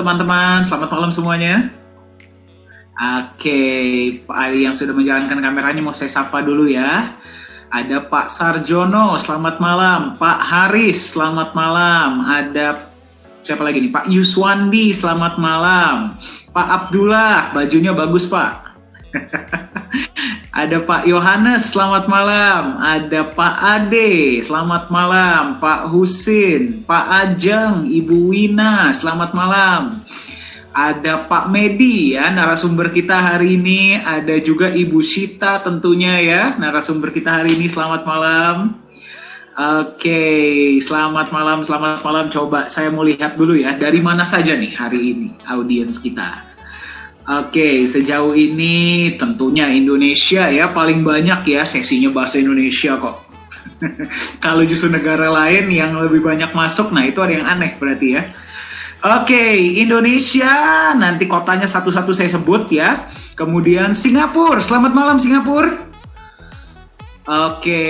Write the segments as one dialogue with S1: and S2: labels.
S1: teman-teman, selamat malam semuanya. Oke, Pak Ali yang sudah menjalankan kameranya mau saya sapa dulu ya. Ada Pak Sarjono, selamat malam. Pak Haris, selamat malam. Ada siapa lagi nih? Pak Yuswandi, selamat malam. Pak Abdullah, bajunya bagus Pak. Ada Pak Yohanes, selamat malam. Ada Pak Ade, selamat malam. Pak Husin, Pak Ajeng, Ibu Wina, selamat malam. Ada Pak Medi ya, narasumber kita hari ini. Ada juga Ibu Shita tentunya ya, narasumber kita hari ini. Selamat malam. Oke, selamat malam, selamat malam. Coba saya mau lihat dulu ya, dari mana saja nih hari ini audiens kita. Oke, sejauh ini tentunya Indonesia ya, paling banyak ya sesinya bahasa Indonesia kok. Kalau justru negara lain yang lebih banyak masuk, nah itu ada yang aneh berarti ya. Oke, Indonesia, nanti kotanya satu-satu saya sebut ya. Kemudian Singapura, selamat malam Singapura. Oke,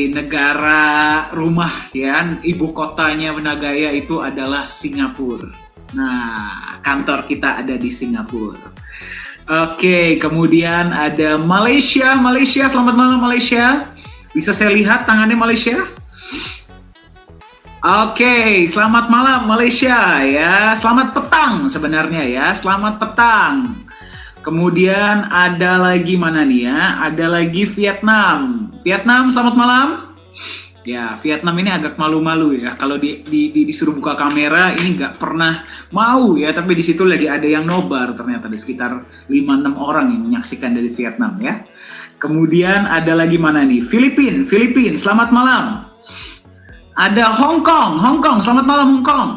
S1: negara rumah ya, ibu kotanya Nagaya itu adalah Singapura. Nah, kantor kita ada di Singapura. Oke, kemudian ada Malaysia, Malaysia, selamat malam Malaysia. Bisa saya lihat tangannya Malaysia? Oke, selamat malam Malaysia ya. Selamat petang sebenarnya ya. Selamat petang. Kemudian ada lagi mana nih ya? Ada lagi Vietnam. Vietnam, selamat malam. Ya, Vietnam ini agak malu-malu ya. Kalau disuruh buka kamera ini nggak pernah mau ya. Tapi di situ lagi ada yang nobar ternyata, ada sekitar 5-6 orang yang menyaksikan dari Vietnam ya. Kemudian ada lagi mana nih? Filipina, selamat malam. Ada Hong Kong, selamat malam Hong Kong.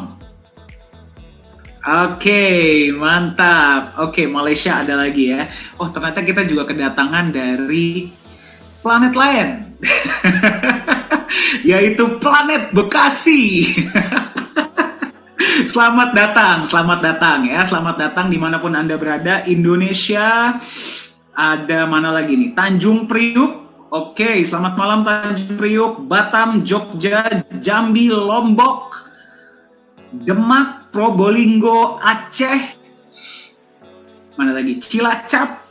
S1: Oke, mantap. Oke, Malaysia ada lagi ya. Oh, ternyata kita juga kedatangan dari planet lain. Yaitu planet Bekasi. Selamat datang ya. Selamat datang dimanapun Anda berada. Indonesia, ada mana lagi nih? Tanjung Priuk. Oke, selamat malam Tanjung Priuk, Batam, Jogja, Jambi, Lombok, Demak, Probolinggo, Aceh, mana lagi? Cilacap.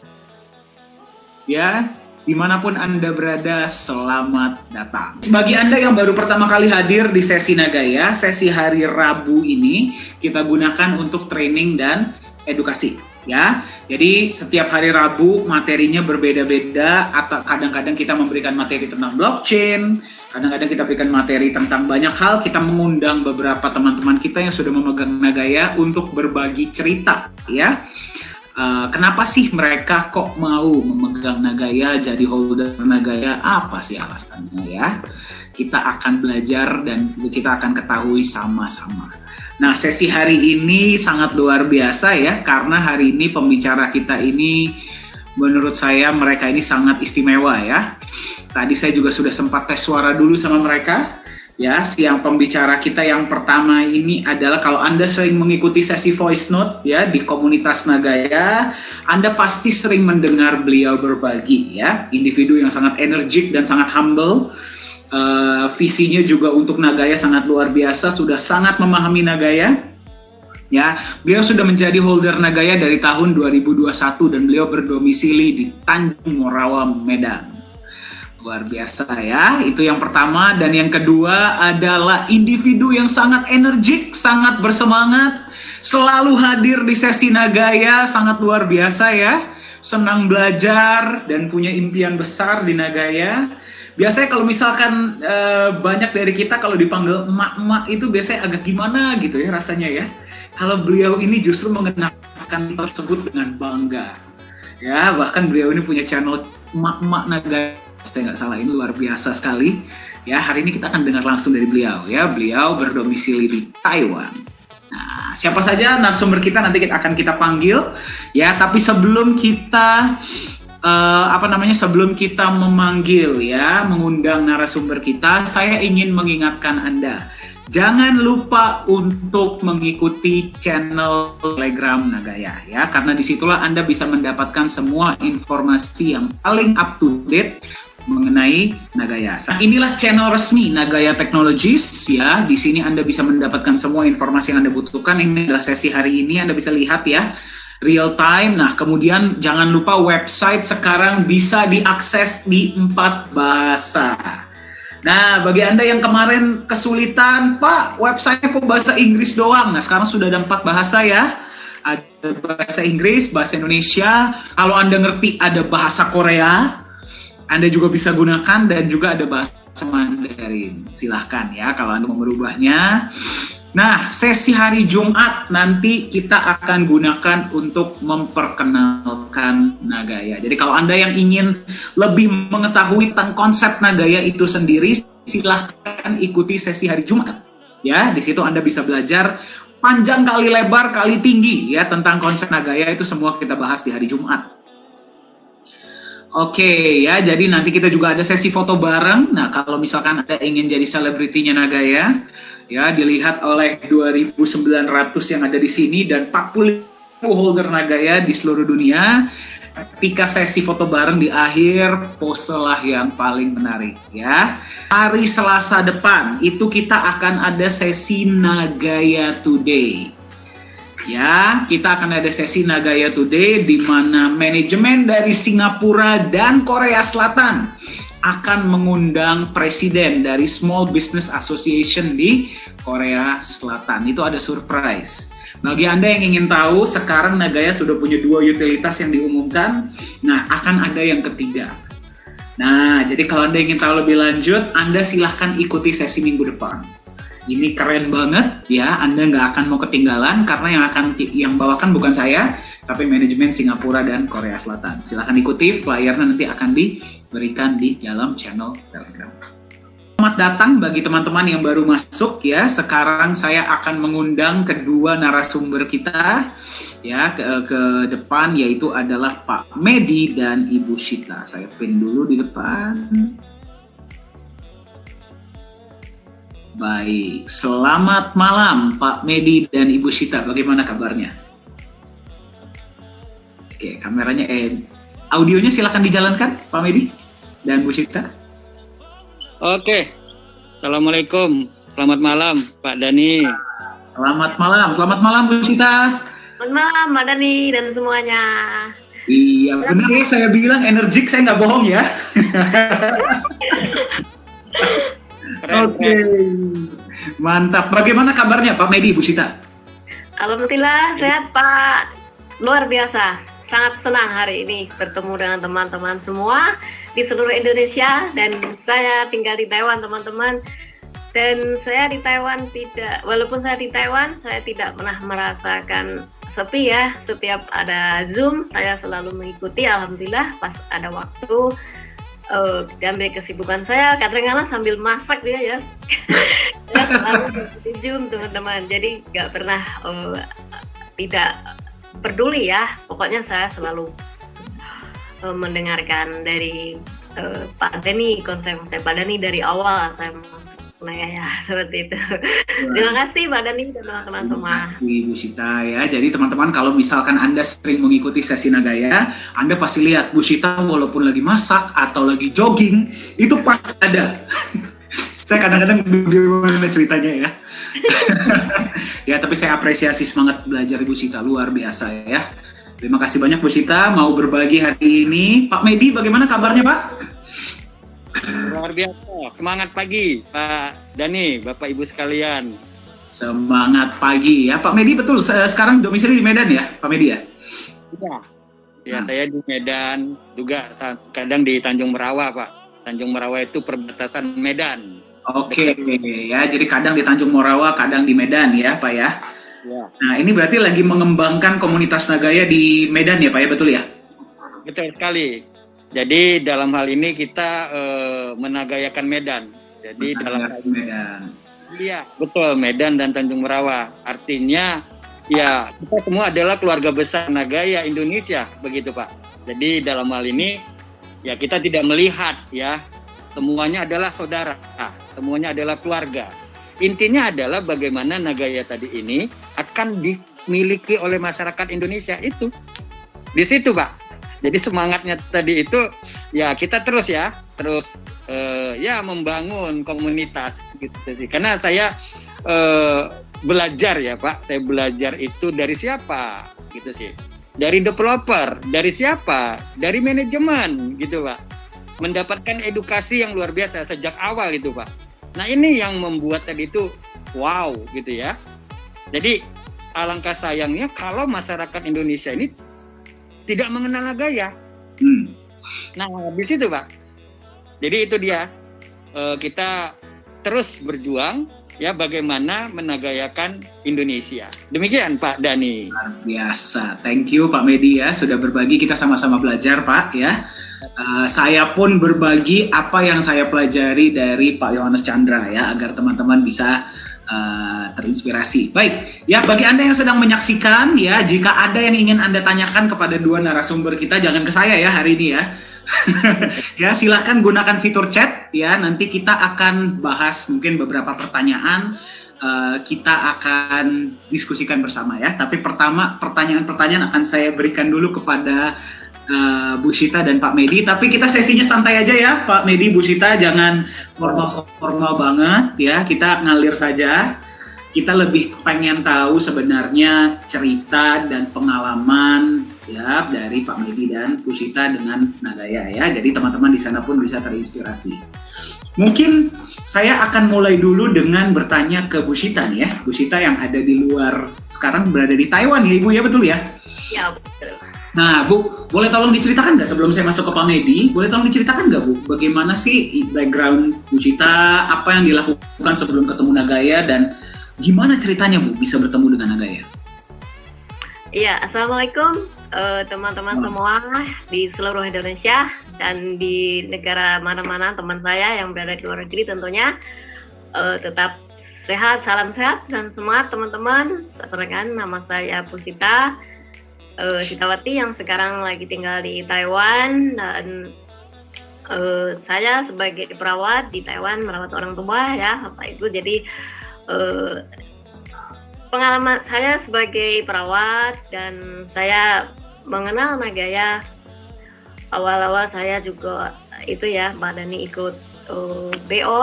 S1: Ya, dimanapun Anda berada, selamat datang. Bagi Anda yang baru pertama kali hadir di sesi Nagaya, sesi hari Rabu ini kita gunakan untuk training dan edukasi. Ya, jadi setiap hari Rabu materinya berbeda-beda, atau kadang-kadang kita memberikan materi tentang blockchain, kadang-kadang kita berikan materi tentang banyak hal. Kita mengundang beberapa teman-teman kita yang sudah memegang Nagaya untuk berbagi cerita ya. Kenapa sih mereka kok mau memegang Nagaya, jadi holder Nagaya, apa sih alasannya ya. Kita akan belajar dan kita akan ketahui sama-sama. Nah, sesi hari ini sangat luar biasa ya, karena hari ini pembicara kita ini menurut saya mereka ini sangat istimewa ya. Tadi saya juga sudah sempat tes suara dulu sama mereka ya. Yang pembicara kita yang pertama ini adalah, kalau Anda sering mengikuti sesi voice note ya di komunitas Nagaya, Anda pasti sering mendengar beliau berbagi ya. Individu yang sangat energik dan sangat humble. Visinya juga untuk Nagaya sangat luar biasa, sudah sangat memahami Nagaya. Ya, beliau sudah menjadi holder Nagaya dari tahun 2021 dan beliau berdomisili di Tanjung Morawa, Medan. Luar biasa ya, itu yang pertama. Dan yang kedua adalah individu yang sangat energik, sangat bersemangat, selalu hadir di sesi Nagaya, sangat luar biasa ya. Senang belajar dan punya impian besar di Nagaya. Biasanya kalau misalkan banyak dari kita kalau dipanggil emak-emak itu biasanya agak gimana gitu ya rasanya ya. Kalau beliau ini justru mengenakan tersebut dengan bangga. Ya, bahkan beliau ini punya channel emak-emak Nagaya. Saya nggak salah, ini luar biasa sekali. Ya, hari ini kita akan dengar langsung dari beliau ya. Beliau berdomisili di Taiwan. Nah, siapa saja narasumber kita nanti akan kita panggil ya, tapi sebelum kita sebelum kita memanggil ya, mengundang narasumber kita, saya ingin mengingatkan Anda, jangan lupa untuk mengikuti channel Telegram Nagaya ya, karena disitulah Anda bisa mendapatkan semua informasi yang paling up to date mengenai Nagaya. Nah, inilah channel resmi Nagaya Technologies ya. Di sini Anda bisa mendapatkan semua informasi yang Anda butuhkan. Ini adalah sesi hari ini, Anda bisa lihat ya, real time. Nah, kemudian jangan lupa website sekarang bisa diakses di 4 bahasa. Nah, bagi Anda yang kemarin kesulitan, Pak, website-nya kok bahasa Inggris doang. Nah, sekarang sudah ada 4 bahasa ya. Ada bahasa Inggris, bahasa Indonesia. Kalau Anda ngerti ada bahasa Korea, Anda juga bisa gunakan, dan juga ada bahasa Mandarin. Silahkan ya kalau Anda mau merubahnya. Nah, sesi hari Jumat nanti kita akan gunakan untuk memperkenalkan Nagaya. Jadi kalau Anda yang ingin lebih mengetahui tentang konsep Nagaya itu sendiri, silahkan ikuti sesi hari Jumat. Ya, di situ Anda bisa belajar panjang kali lebar kali tinggi ya tentang konsep Nagaya, itu semua kita bahas di hari Jumat. Oke ya, jadi nanti kita juga ada sesi foto bareng. Nah, kalau misalkan Anda ingin jadi selebritinya Nagaya, ya dilihat oleh 2.900 yang ada di sini dan 40 holder Nagaya di seluruh dunia. Ketika sesi foto bareng di akhir, poselah yang paling menarik ya. Hari Selasa depan itu kita akan ada sesi Nagaya Today. Ya, kita akan ada sesi Nagaya Today di mana manajemen dari Singapura dan Korea Selatan akan mengundang presiden dari Small Business Association di Korea Selatan. Itu ada surprise. Bagi Anda yang ingin tahu, sekarang Nagaya sudah punya 2 utilitas yang diumumkan. Nah, akan ada yang ketiga. Nah, jadi kalau Anda ingin tahu lebih lanjut, Anda silahkan ikuti sesi minggu depan. Ini keren banget ya, Anda nggak akan mau ketinggalan karena yang bawakan bukan saya, tapi manajemen Singapura dan Korea Selatan. Silahkan ikuti, flyernya nanti akan diberikan di dalam channel Telegram. Selamat datang bagi teman-teman yang baru masuk ya. Sekarang saya akan mengundang kedua narasumber kita ya ke depan, yaitu adalah Pak Medi dan Ibu Shita. Saya pin dulu di depan. Baik, selamat malam Pak Medi dan Ibu Shita, bagaimana kabarnya? Oke, kameranya, audionya silakan dijalankan Pak Medi dan Bu Shita.
S2: Oke, Assalamualaikum, selamat malam Pak Dani.
S1: Selamat malam Bu Shita.
S3: Selamat malam Mbak Dani dan semuanya.
S1: Iya, benar ya saya bilang energik, saya nggak bohong ya. Oke, mantap. Bagaimana kabarnya Pak Medi, Bu Shita?
S3: Alhamdulillah sehat Pak. Luar biasa. Sangat senang hari ini bertemu dengan teman-teman semua di seluruh Indonesia, dan saya tinggal di Taiwan teman-teman. Dan saya di Taiwan walaupun saya di Taiwan, saya tidak pernah merasakan sepi ya. Setiap ada Zoom, saya selalu mengikuti. Alhamdulillah pas ada waktu. Ambil kesibukan saya kadang-kadang sambil masak dia ya. Saya selalu mengikuti Zoom teman-teman, jadi nggak pernah tidak peduli ya. Pokoknya saya selalu mendengarkan dari Pak Dani, konsep Pak Dani dari awal saya ya seperti itu. Terima kasih Pak Dani dan teman-teman semua.
S1: Terima kasih Bu Shita ya. Jadi teman-teman, kalau misalkan Anda sering mengikuti sesi Nagaya, Anda pasti lihat Bu Shita walaupun lagi masak atau lagi jogging itu pasti ada. Saya kadang-kadang bagaimana ceritanya ya. Ya, tapi saya apresiasi semangat belajar Bu Shita, luar biasa ya. Terima kasih banyak Bu Shita mau berbagi hari ini. Pak Medi, bagaimana kabarnya Pak?
S2: Luar biasa, semangat pagi Pak Dani, Bapak Ibu sekalian.
S1: Semangat pagi ya Pak Medi, betul sekarang domisili di Medan ya Pak Medi ya?
S2: Iya, ya saya di Medan, juga kadang di Tanjung Merawa Pak. Tanjung Merawa itu perbatasan Medan.
S1: Oke ya, jadi kadang di Tanjung Merawa, kadang di Medan ya Pak ya? Ya. Nah, ini berarti lagi mengembangkan komunitas Nagaya di Medan ya Pak ya, betul ya?
S2: Betul sekali. Jadi dalam hal ini kita menagayakan Medan. Jadi dalam hal ini,
S1: Medan.
S2: Iya, betul, Medan dan Tanjung Merawa. Artinya ya kita semua adalah keluarga besar Nagaya Indonesia, begitu Pak. Jadi dalam hal ini ya kita tidak melihat ya, semuanya adalah saudara, semuanya adalah keluarga. Intinya adalah bagaimana Nagaya tadi ini akan dimiliki oleh masyarakat Indonesia itu. Di situ Pak. Jadi semangatnya tadi itu ya kita terus ya membangun komunitas gitu sih. Karena saya belajar ya Pak, saya belajar itu dari siapa gitu sih. Dari developer, dari siapa? Dari manajemen gitu Pak. Mendapatkan edukasi yang luar biasa sejak awal itu Pak. Nah ini yang membuat tadi itu wow gitu ya. Jadi alangkah sayangnya kalau masyarakat Indonesia ini tidak mengenal Nagaya. Nah habis itu Pak. Jadi itu dia, kita terus berjuang ya bagaimana menagayakan Indonesia. Demikian Pak Dhani.
S1: Luar biasa, thank you Pak Medi ya sudah berbagi, kita sama-sama belajar Pak ya. Saya pun berbagi apa yang saya pelajari dari Pak Yohanes Chandra ya agar teman-teman bisa terinspirasi. Baik, ya bagi Anda yang sedang menyaksikan ya, jika ada yang ingin Anda tanyakan kepada dua narasumber kita, jangan ke saya ya hari ini ya. Ya silahkan gunakan fitur chat ya, nanti kita akan bahas mungkin beberapa pertanyaan, kita akan diskusikan bersama ya. Tapi pertama pertanyaan-pertanyaan akan saya berikan dulu kepada Bu Sita dan Pak Medi, tapi kita sesinya santai aja ya Pak Medi, Bu Sita, jangan formal banget ya, kita ngalir saja. Kita lebih pengen tahu sebenarnya cerita dan pengalaman ya dari Pak Medi dan Bu Sita dengan Nagaya ya. Jadi teman-teman di sana pun bisa terinspirasi. Mungkin saya akan mulai dulu dengan bertanya ke Bu Sita nih ya. Bu Sita yang ada di luar, sekarang berada di Taiwan ya Ibu ya, betul ya?
S3: Ya betul.
S1: Nah Bu, boleh tolong diceritakan nggak sebelum saya masuk ke Pak Medi, boleh tolong diceritakan nggak Bu, bagaimana sih background Bu Sita, apa yang dilakukan sebelum ketemu Nagaya, dan gimana ceritanya Bu bisa bertemu dengan Nagaya?
S3: Iya, Assalamualaikum teman-teman semua di seluruh Indonesia dan di negara mana-mana teman saya yang berada di luar negeri tentunya. Tetap sehat, salam sehat dan semangat teman-teman. Perkenalkan, nama saya Bu Sita Sitawati yang sekarang lagi tinggal di Taiwan, dan saya sebagai perawat di Taiwan merawat orang tua ya Bapak Ibu. Jadi pengalaman saya sebagai perawat dan saya mengenal Nagaya awal-awal saya juga itu ya Mbak Dhani ikut BO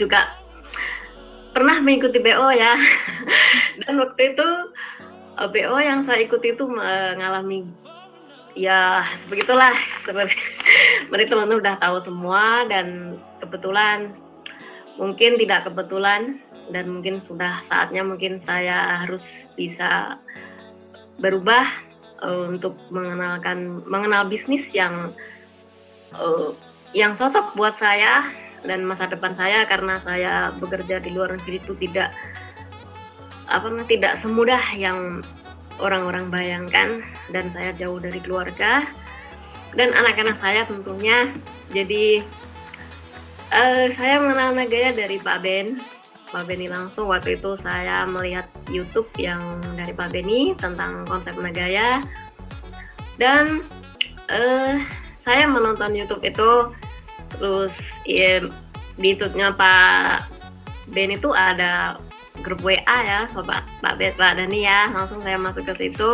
S3: juga pernah mengikuti BO ya. Dan waktu itu BO yang saya ikuti itu mengalami ya begitulah, seperti teman-teman udah tahu semua, dan kebetulan mungkin tidak kebetulan dan mungkin sudah saatnya mungkin saya harus bisa berubah untuk mengenal bisnis yang cocok buat saya dan masa depan saya, karena saya bekerja di luar negeri itu tidak semudah yang orang-orang bayangkan, dan saya jauh dari keluarga dan anak-anak saya tentunya. Jadi saya mengenal Nagaya dari Pak Beni langsung. Waktu itu saya melihat YouTube yang dari Pak Beni tentang konsep Nagaya, dan saya menonton YouTube itu. Terus ya, di YouTube-nya Pak Beni itu ada grup WA ya, Pak Dhani ya, langsung saya masuk ke situ.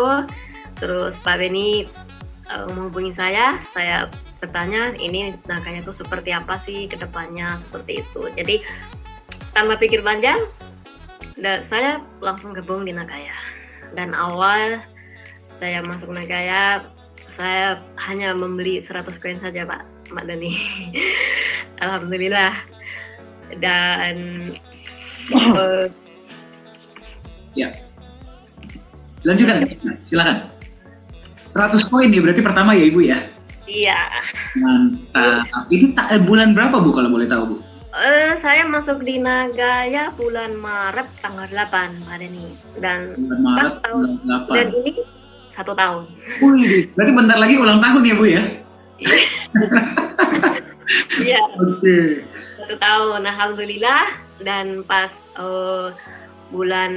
S3: Terus Pak Beni menghubungi saya bertanya ini Nagaya itu seperti apa sih ke depannya, seperti itu. Jadi tanpa pikir panjang, saya langsung gabung di Nagaya. Dan awal saya masuk Nagaya, saya hanya membeli 100 koin saja Pak Dhani. Alhamdulillah. Dan
S1: ya, lanjutkan, silakan. 100 koin ya berarti pertama ya Ibu ya?
S3: Iya.
S1: Mantap. Ini bulan berapa Bu kalau boleh tahu Bu?
S3: Saya masuk di Nagaya bulan Maret tanggal 8 Pak Dhani. Dan
S1: bulan Maret
S3: tahun
S1: 8.
S3: Dan ini 1 tahun.
S1: Wih, berarti bentar lagi ulang tahun ya Bu ya?
S3: Iya.
S1: Oke.
S3: 1 tahun, alhamdulillah. Dan pas bulan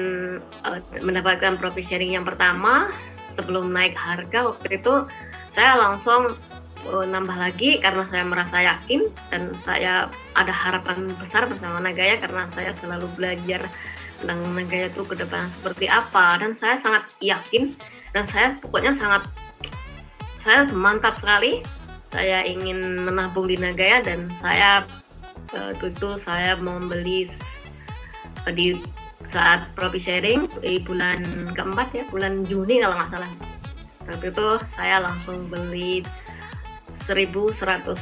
S3: mendapatkan profit sharing yang pertama sebelum naik harga, waktu itu saya langsung nambah lagi karena saya merasa yakin dan saya ada harapan besar bersama Nagaya, karena saya selalu belajar tentang Nagaya itu ke depan seperti apa, dan saya sangat yakin dan saya pokoknya saya mantap sekali. Saya ingin menabung di Nagaya dan saya tentu saya membeli di saat profit sharing di bulan keempat ya, bulan Juni kalau nggak salah. Saat itu saya langsung beli 1.129 kalau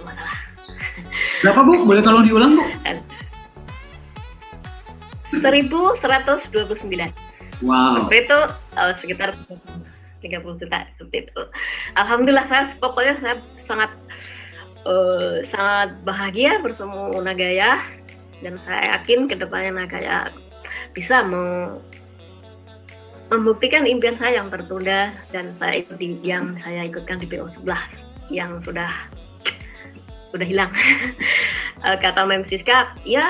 S3: nggak salah.
S1: Berapa Bu? Boleh tolong diulang Bu?
S3: 1.129.
S1: Wow.
S3: Itu sekitar 30 juta seperti itu. Alhamdulillah pokoknya saya sangat bahagia bersama Nagaya dan saya yakin kedepannya Nagaya bisa membuktikan impian saya yang tertunda dan yang saya ikutkan di BO 11 yang sudah hilang. Kata Mem Siska, ya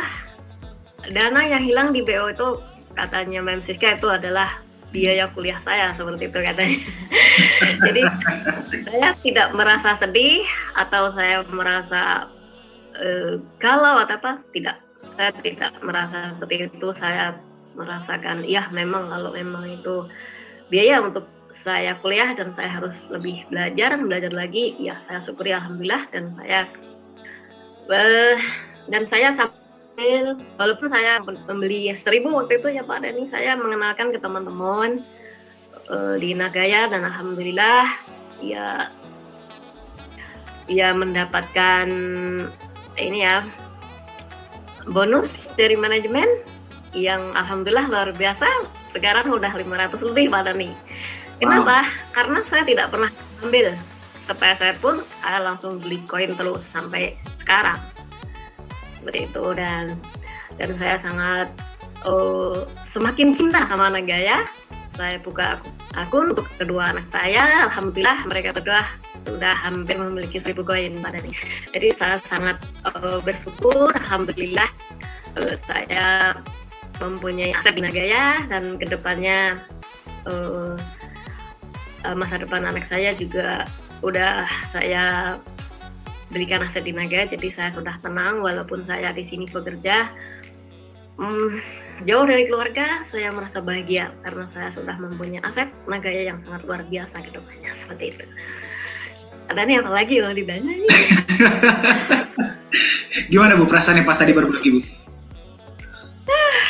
S3: dana yang hilang di BO itu katanya Mem Siska itu adalah biaya kuliah saya, seperti itu katanya. Jadi saya tidak merasa sedih atau saya merasa galau atau apa, tidak. Saya tidak merasa seperti itu. Saya merasakan ya memang kalau memang itu biaya untuk saya kuliah dan saya harus lebih belajar lagi, ya saya syukuri alhamdulillah dan saya sambil walaupun saya membeli 1.000 waktu itu ya Pak Dani, saya mengenalkan ke teman-teman di Nagaya dan alhamdulillah ya mendapatkan ini ya bonus dari manajemen yang alhamdulillah luar biasa. Sekarang udah 500 lebih Pak Dani. Kenapa? Wow. Karena saya tidak pernah ambil. Supaya saya pun saya langsung beli koin terus sampai sekarang. Seperti itu dan saya sangat semakin cinta sama Nagaya. Saya buka akun untuk kedua anak saya. Alhamdulillah mereka berdua sudah hampir memiliki 1.000 koin Pak Dani. Jadi saya sangat bersyukur. Alhamdulillah saya mempunyai aset di Nagaya dan kedepannya masa depan anak saya juga udah saya berikan aset di Nagaya, jadi saya sudah tenang walaupun saya di sini bekerja jauh dari keluarga. Saya merasa bahagia karena saya sudah mempunyai aset Nagaya yang sangat luar biasa ke depannya, seperti itu. Ada nih apa lagi kalau ditanya nih?
S1: Gimana Bu perasaannya pas tadi berbagi Bu?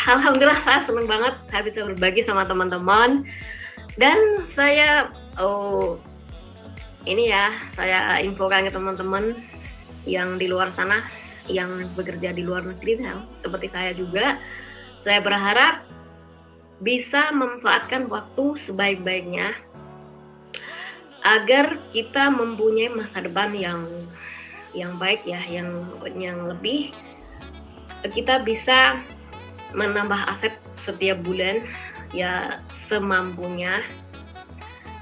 S3: Alhamdulillah saya senang banget saya bisa berbagi sama teman-teman dan saya ini ya saya infokan ke teman-teman yang di luar sana yang bekerja di luar negeri seperti saya juga. Saya berharap bisa memanfaatkan waktu sebaik-baiknya agar kita mempunyai masa depan yang baik ya, yang lebih kita bisa menambah aset setiap bulan ya semampunya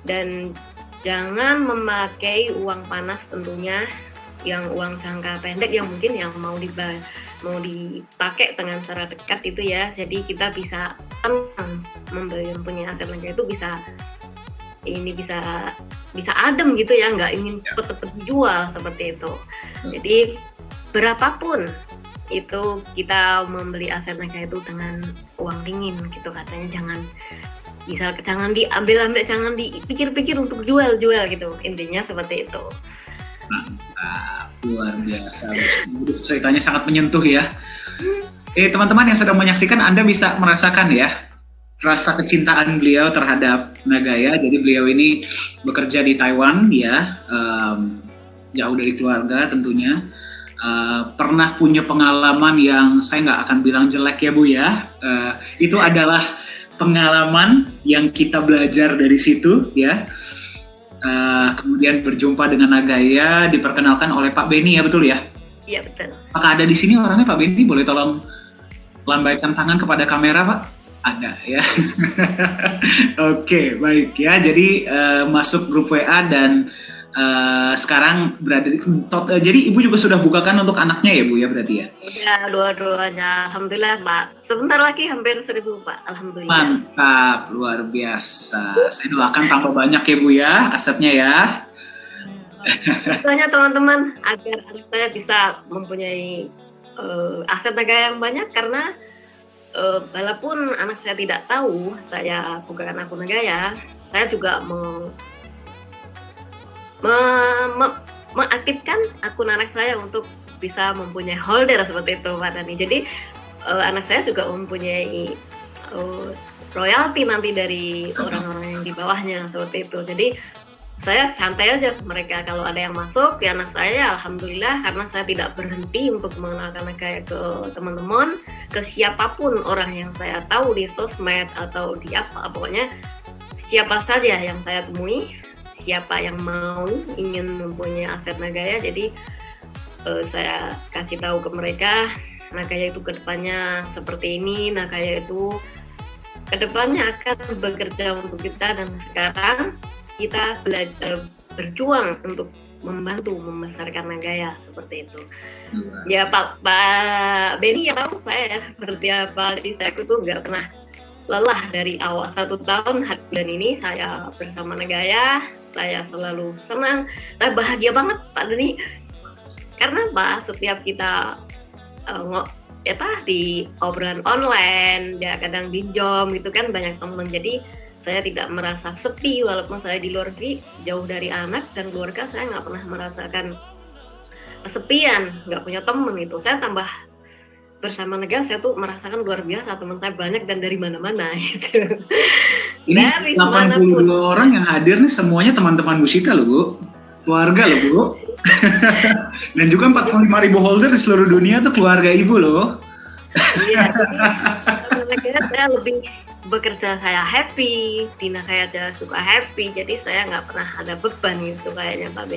S3: dan jangan memakai uang panas tentunya, yang uang jangka pendek yang mungkin yang mau dipakai dengan cara dekat itu ya. Jadi kita bisa mempunyai aset Nagaya itu bisa adem gitu ya, nggak ingin cepet-cepet dijual seperti itu. Jadi berapapun itu kita membeli aset Nagaya itu dengan uang dingin gitu katanya, jangan diambil, jangan dipikir-pikir untuk jual gitu, intinya seperti itu.
S1: Mantap, luar biasa. Ceritanya sangat menyentuh ya. Teman-teman yang sedang menyaksikan, Anda bisa merasakan ya rasa kecintaan beliau terhadap Nagaya. Jadi beliau ini bekerja di Taiwan ya, jauh dari keluarga tentunya. Pernah punya pengalaman yang saya nggak akan bilang jelek ya Bu ya. Itu adalah pengalaman yang kita belajar dari situ ya. Kemudian berjumpa dengan Nagaya, diperkenalkan oleh Pak Benny ya, betul ya?
S3: Iya betul.
S1: Apakah ada di sini orangnya Pak Benny? Boleh tolong lambaikan tangan kepada kamera Pak? Ada ya. Oke, baik ya. Jadi masuk grup WA dan sekarang berada di jadi Ibu juga sudah bukakan untuk anaknya ya Bu ya berarti ya?
S3: Ya, dua-duanya alhamdulillah Pak. Sebentar lagi hampir 1.000 Pak, alhamdulillah.
S1: Mantap, luar biasa. Saya doakan tambah banyak ya Bu ya asetnya ya.
S3: Misalnya teman-teman agar anak saya bisa mempunyai aset Nagaya yang banyak, karena walaupun anak saya tidak tahu saya bukan akun Nagaya, saya juga mengaktifkan akun anak saya untuk bisa mempunyai holder seperti itu Pak Dani. Jadi anak saya juga mempunyai royalti nanti dari orang-orang yang di bawahnya seperti itu. Jadi saya santai aja, mereka kalau ada yang masuk ya anak saya, alhamdulillah, karena saya tidak berhenti untuk mengenalkan kayak ke teman-teman, ke siapapun orang yang saya tahu di sosmed atau di apa, pokoknya siapa saja yang saya temui, siapa yang mau ingin mempunyai aset Nagaya, jadi saya kasih tahu ke mereka, Nagaya itu kedepannya seperti ini, Nagaya itu kedepannya akan bekerja untuk kita, dan sekarang kita belajar berjuang untuk membantu membesarkan Nagaya seperti itu. Ya Pak Benny ya tahu saya seperti apa, jadi saya itu nggak pernah lelah dari awal 1 tahun dan ini saya bersama Nagaya, saya selalu senang, saya bahagia banget Pak Benny, karena Pak setiap kita di obrolan online, dia kadang di Zoom gitu kan banyak teman, jadi saya tidak merasa sepi walaupun saya di luar negeri, jauh dari anak dan keluarga, saya nggak pernah merasakan kesepian, nggak punya teman itu. Saya tambah bersama Nagaya, saya tuh merasakan luar biasa, teman saya banyak dan dari mana-mana gitu.
S1: Ini 82 orang yang hadir nih semuanya teman-teman Bu Sita loh Bu, keluarga loh Bu. Dan juga 45.000 holder di seluruh dunia tuh keluarga Ibu loh.
S3: Iya, jadi saya lebih bekerja saya happy, Dina kayak aja suka happy, jadi saya nggak pernah ada beban gitu kayaknya Pak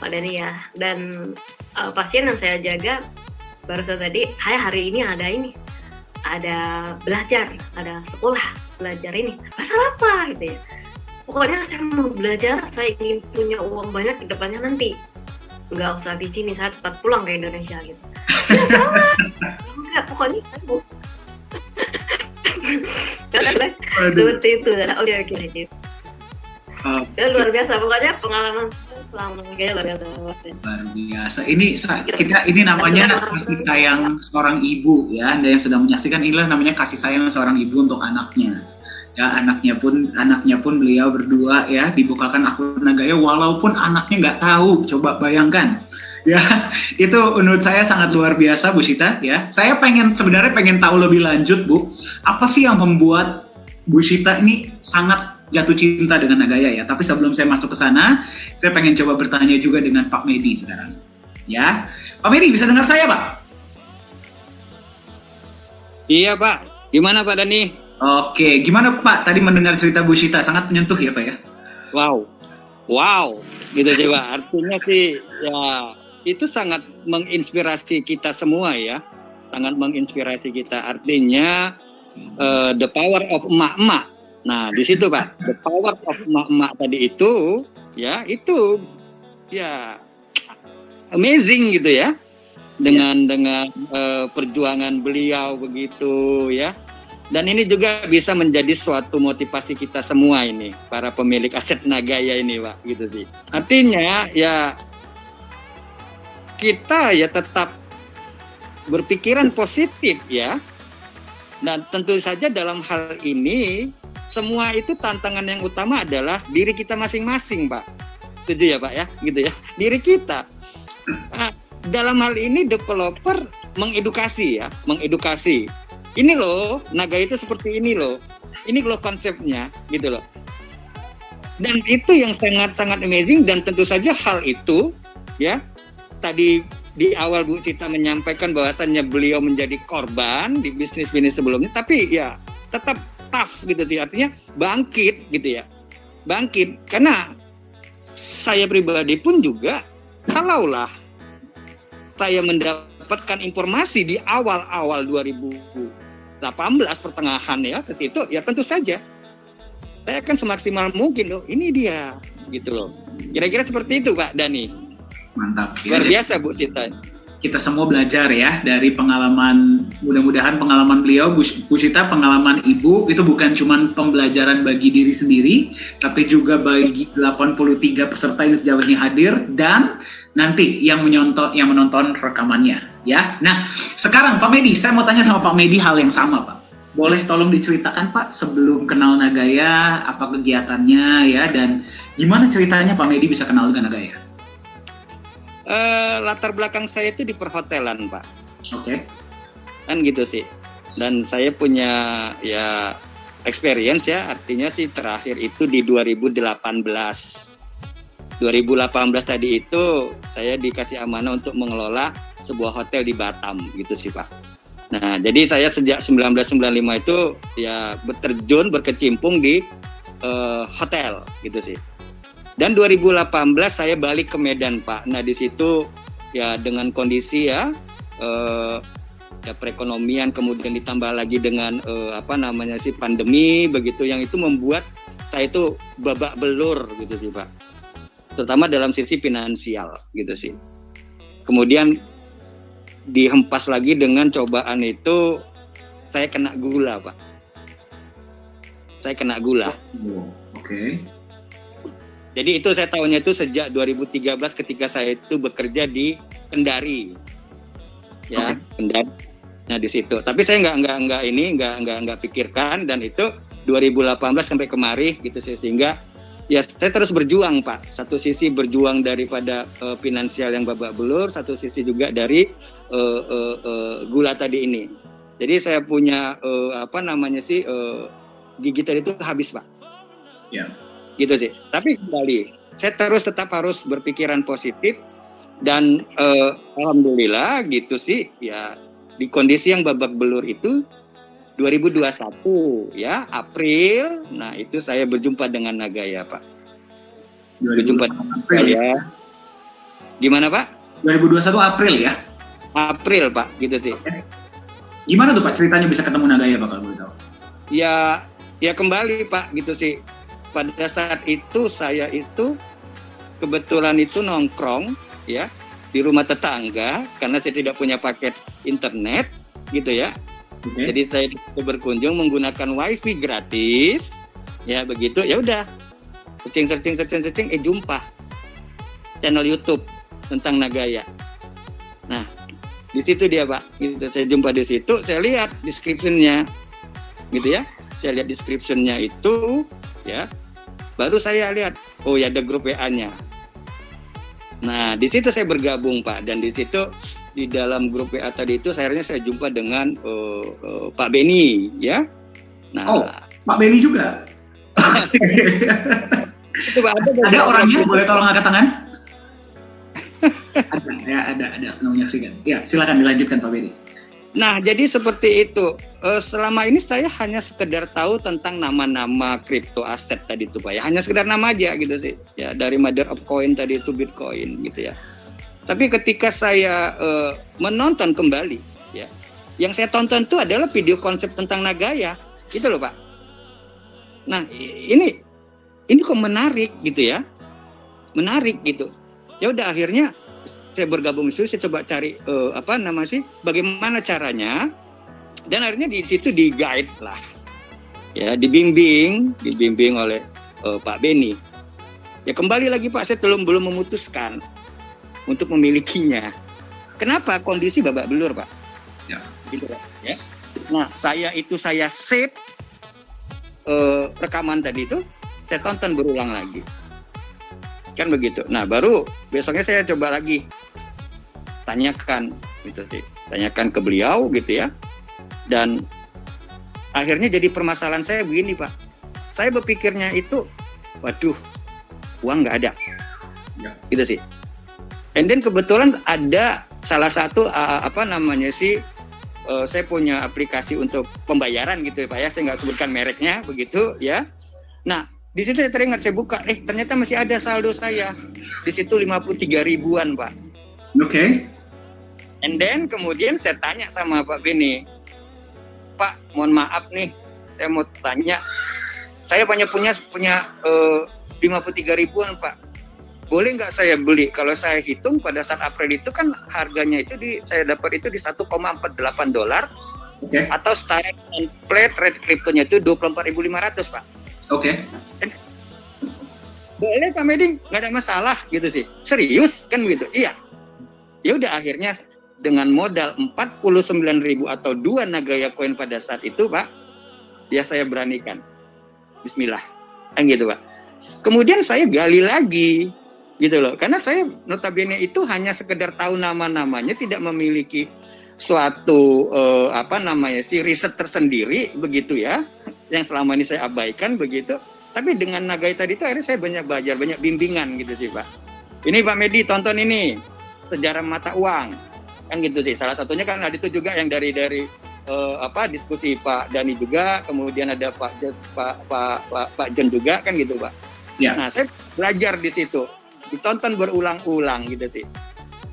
S3: Dani ya. Dan pasien yang saya jaga barusan tadi, hari ini ada belajar, ada sekolah belajar ini, pasal apa gitu ya. Pokoknya saya mau belajar, saya ingin punya uang banyak ke depannya nanti, nggak usah di sini, saya cepat pulang ke Indonesia gitu. Enggak, pokoknya saya mau seperti itu. Oke. Ya, luar biasa, pokoknya pengalaman selama Nagaya luar
S1: biasa. Ini namanya kasih sayang seorang ibu ya. Anda yang sedang menyaksikan, inilah namanya kasih sayang seorang ibu untuk anaknya. Ya, anaknya pun beliau berdua ya dibukakan akun Nagaya walaupun anaknya nggak tahu. Coba bayangkan. Ya, itu menurut saya sangat luar biasa Bu Sita ya. Saya sebenarnya pengen tahu lebih lanjut Bu, apa sih yang membuat Bu Sita ini sangat jatuh cinta dengan Nagaya ya. Tapi sebelum saya masuk ke sana, saya pengen coba bertanya juga dengan Pak Medi sekarang. Ya, Pak Medi bisa dengar saya Pak?
S2: Iya Pak, gimana Pak Dani?
S1: Oke, gimana Pak tadi mendengar cerita Bu Sita, sangat menyentuh ya Pak ya? Wow, gitu sih Pak. Artinya sih ya itu sangat menginspirasi kita semua ya, sangat menginspirasi kita. Artinya the power of emak-emak. Nah di situ Pak, the power of emak-emak tadi itu ya amazing gitu ya, dengan perjuangan beliau begitu ya. Dan ini juga bisa menjadi suatu motivasi kita semua ini, para pemilik aset Nagaya ini Pak, gitu sih. Artinya ya kita ya tetap berpikiran positif ya. Dan tentu saja dalam hal ini semua itu tantangan yang utama adalah diri kita masing-masing Pak. Setuju ya Pak ya, gitu ya. Diri kita. Nah, dalam hal ini developer mengedukasi. Ini loh, Nagaya itu seperti ini loh. Ini loh konsepnya, gitu loh. Dan itu yang sangat-sangat amazing, dan tentu saja hal itu ya, tadi di awal Bu Sita menyampaikan bahwasannya beliau menjadi korban di bisnis-bisnis sebelumnya, tapi ya tetap tough gitu sih, artinya bangkit gitu ya. Bangkit, karena saya pribadi pun juga, kalaulah saya mendapatkan informasi di awal-awal 2018 pertengahan ya, ketika itu ya tentu saja saya akan semaksimal mungkin loh, ini dia gitu loh. Kira-kira seperti itu Pak Dani. Mantap.
S2: Luar biasa Bu Sita.
S1: Kita semua belajar ya dari pengalaman, mudah-mudahan pengalaman beliau, Bu Sita, pengalaman Ibu itu bukan cuma pembelajaran bagi diri sendiri, tapi juga bagi 83 peserta yang sejauh ini hadir dan nanti yang menonton rekamannya ya. Nah, sekarang Pak Medi, saya mau tanya sama Pak Medi hal yang sama Pak. boleh tolong diceritakan Pak sebelum kenal Nagaya, apa kegiatannya ya, dan gimana ceritanya Pak Medi bisa kenal dengan Nagaya?
S2: Latar belakang saya itu di perhotelan Pak.
S1: Oke.
S2: Kan gitu sih. Dan saya punya ya experience ya, artinya sih terakhir itu di 2018 tadi itu saya dikasih amanah untuk mengelola sebuah hotel di Batam gitu sih Pak. Nah, jadi saya sejak 1995 itu ya berkecimpung di hotel gitu sih. Dan 2018 saya balik ke Medan Pak. Nah, di situ ya dengan kondisi ya perekonomian, kemudian ditambah lagi dengan pandemi begitu, yang itu membuat saya itu babak belur gitu sih Pak. Terutama dalam sisi finansial gitu sih. Kemudian dihempas lagi dengan cobaan itu, saya kena gula Pak. Saya kena gula.
S1: Oke.
S2: Jadi itu saya tahunya itu sejak 2013 ketika saya itu bekerja di Kendari. Ya, Kendari. Nah di situ. Tapi saya nggak pikirkan, dan itu 2018 sampai kemari gitu sih, sehingga ya saya terus berjuang Pak. Satu sisi berjuang daripada finansial yang babak belur, satu sisi juga dari gula tadi ini. Jadi saya punya gigi tadi itu habis Pak.
S1: Ya.
S2: Gitu sih. Tapi kembali, saya tetap harus berpikiran positif, dan alhamdulillah gitu sih ya, di kondisi yang babak belur itu 2021 ya, April. Nah, itu saya berjumpa dengan Nagaya Pak. Berjumpa dengan Nagaya. Gimana Pak?
S1: 2021 April ya?
S2: April Pak, gitu sih.
S1: Gimana tuh Pak ceritanya bisa ketemu Nagaya Pak kalau boleh tahu?
S2: Ya kembali Pak, gitu sih. Pada saat itu saya itu kebetulan itu nongkrong ya di rumah tetangga karena saya tidak punya paket internet gitu ya. Okay. Jadi saya berkunjung menggunakan wifi gratis ya, begitu ya udah searching jumpa channel YouTube tentang Nagaya. Nah, di situ dia Pak, gitu. Saya jumpa di situ, saya lihat description-nya gitu ya. Saya lihat description-nya itu ya. Baru saya lihat, oh ya ada grup WA-nya. Nah, di situ saya bergabung Pak, dan di situ di dalam grup WA tadi itu akhirnya saya jumpa dengan Pak Beni ya. Nah,
S1: Pak Beni juga.
S2: Itu Pak,
S1: ada orangnya, boleh tolong angkat tangan? ada senang menyaksikan. Ya, silakan dilanjutkan Pak Beni.
S2: Nah, jadi seperti itu. Selama ini saya hanya sekedar tahu tentang nama-nama crypto aset tadi itu Pak ya. Hanya sekedar nama aja gitu sih. Ya, dari mother of coin tadi itu Bitcoin gitu ya. Tapi ketika saya menonton kembali ya, yang saya tonton itu adalah video konsep tentang Nagaya, gitu loh Pak. Nah, ini kok menarik gitu ya. Menarik gitu. Ya udah akhirnya saya bergabung di situ, saya coba cari bagaimana caranya, dan akhirnya di situ di-guide lah. Ya, dibimbing oleh Pak Beni. Ya kembali lagi Pak, saya belum memutuskan untuk memilikinya. Kenapa? Kondisi babak belur Pak.
S1: Ya.
S2: Gitu Pak. Ya. Nah, saya save rekaman tadi itu, saya tonton berulang lagi. Kan begitu. Nah, baru besoknya saya coba lagi tanyakan gitu sih. Tanyakan ke beliau gitu ya. Dan akhirnya jadi permasalahan saya begini Pak. Saya berpikirnya itu, waduh, uang nggak ada. Ya. Gitu sih. And then kebetulan ada salah satu saya punya aplikasi untuk pembayaran gitu ya Pak ya. Saya nggak sebutkan mereknya begitu ya. Nah, di situ saya teringat, saya buka, ternyata masih ada saldo saya. Di situ 53 ribuan Pak.
S1: Oke. Okay.
S2: And then kemudian saya tanya sama Pak Beni, Pak, mohon maaf nih, saya mau tanya, saya punya 53 ribuan Pak. Boleh nggak saya beli? Kalau saya hitung pada saat April itu kan harganya itu saya dapat itu di $1,48.
S1: Okay.
S2: Atau secara template rate kriptonya itu 24.500 Pak.
S1: Oke. Okay.
S2: Boleh Pak Medi, nggak ada masalah gitu sih. Serius kan gitu? Iya. Ya udah akhirnya dengan modal 49.000 atau 2 Nagaya Coin pada saat itu Pak, ya saya beranikan. Bismillah, kan gitu Pak. Kemudian saya gali lagi, gitu loh. Karena saya notabene itu hanya sekedar tahu nama-namanya, tidak memiliki suatu riset tersendiri begitu ya, yang selama ini saya abaikan begitu. Tapi dengan Nagai tadi itu akhirnya saya banyak belajar, banyak bimbingan gitu sih Pak. Ini Pak Medi tonton ini sejarah mata uang, kan gitu sih. Salah satunya kan ada itu juga yang dari diskusi Pak Dani juga, kemudian ada Pak Jon juga kan gitu Pak.
S1: Ya.
S2: Nah saya belajar di situ, ditonton berulang-ulang gitu sih.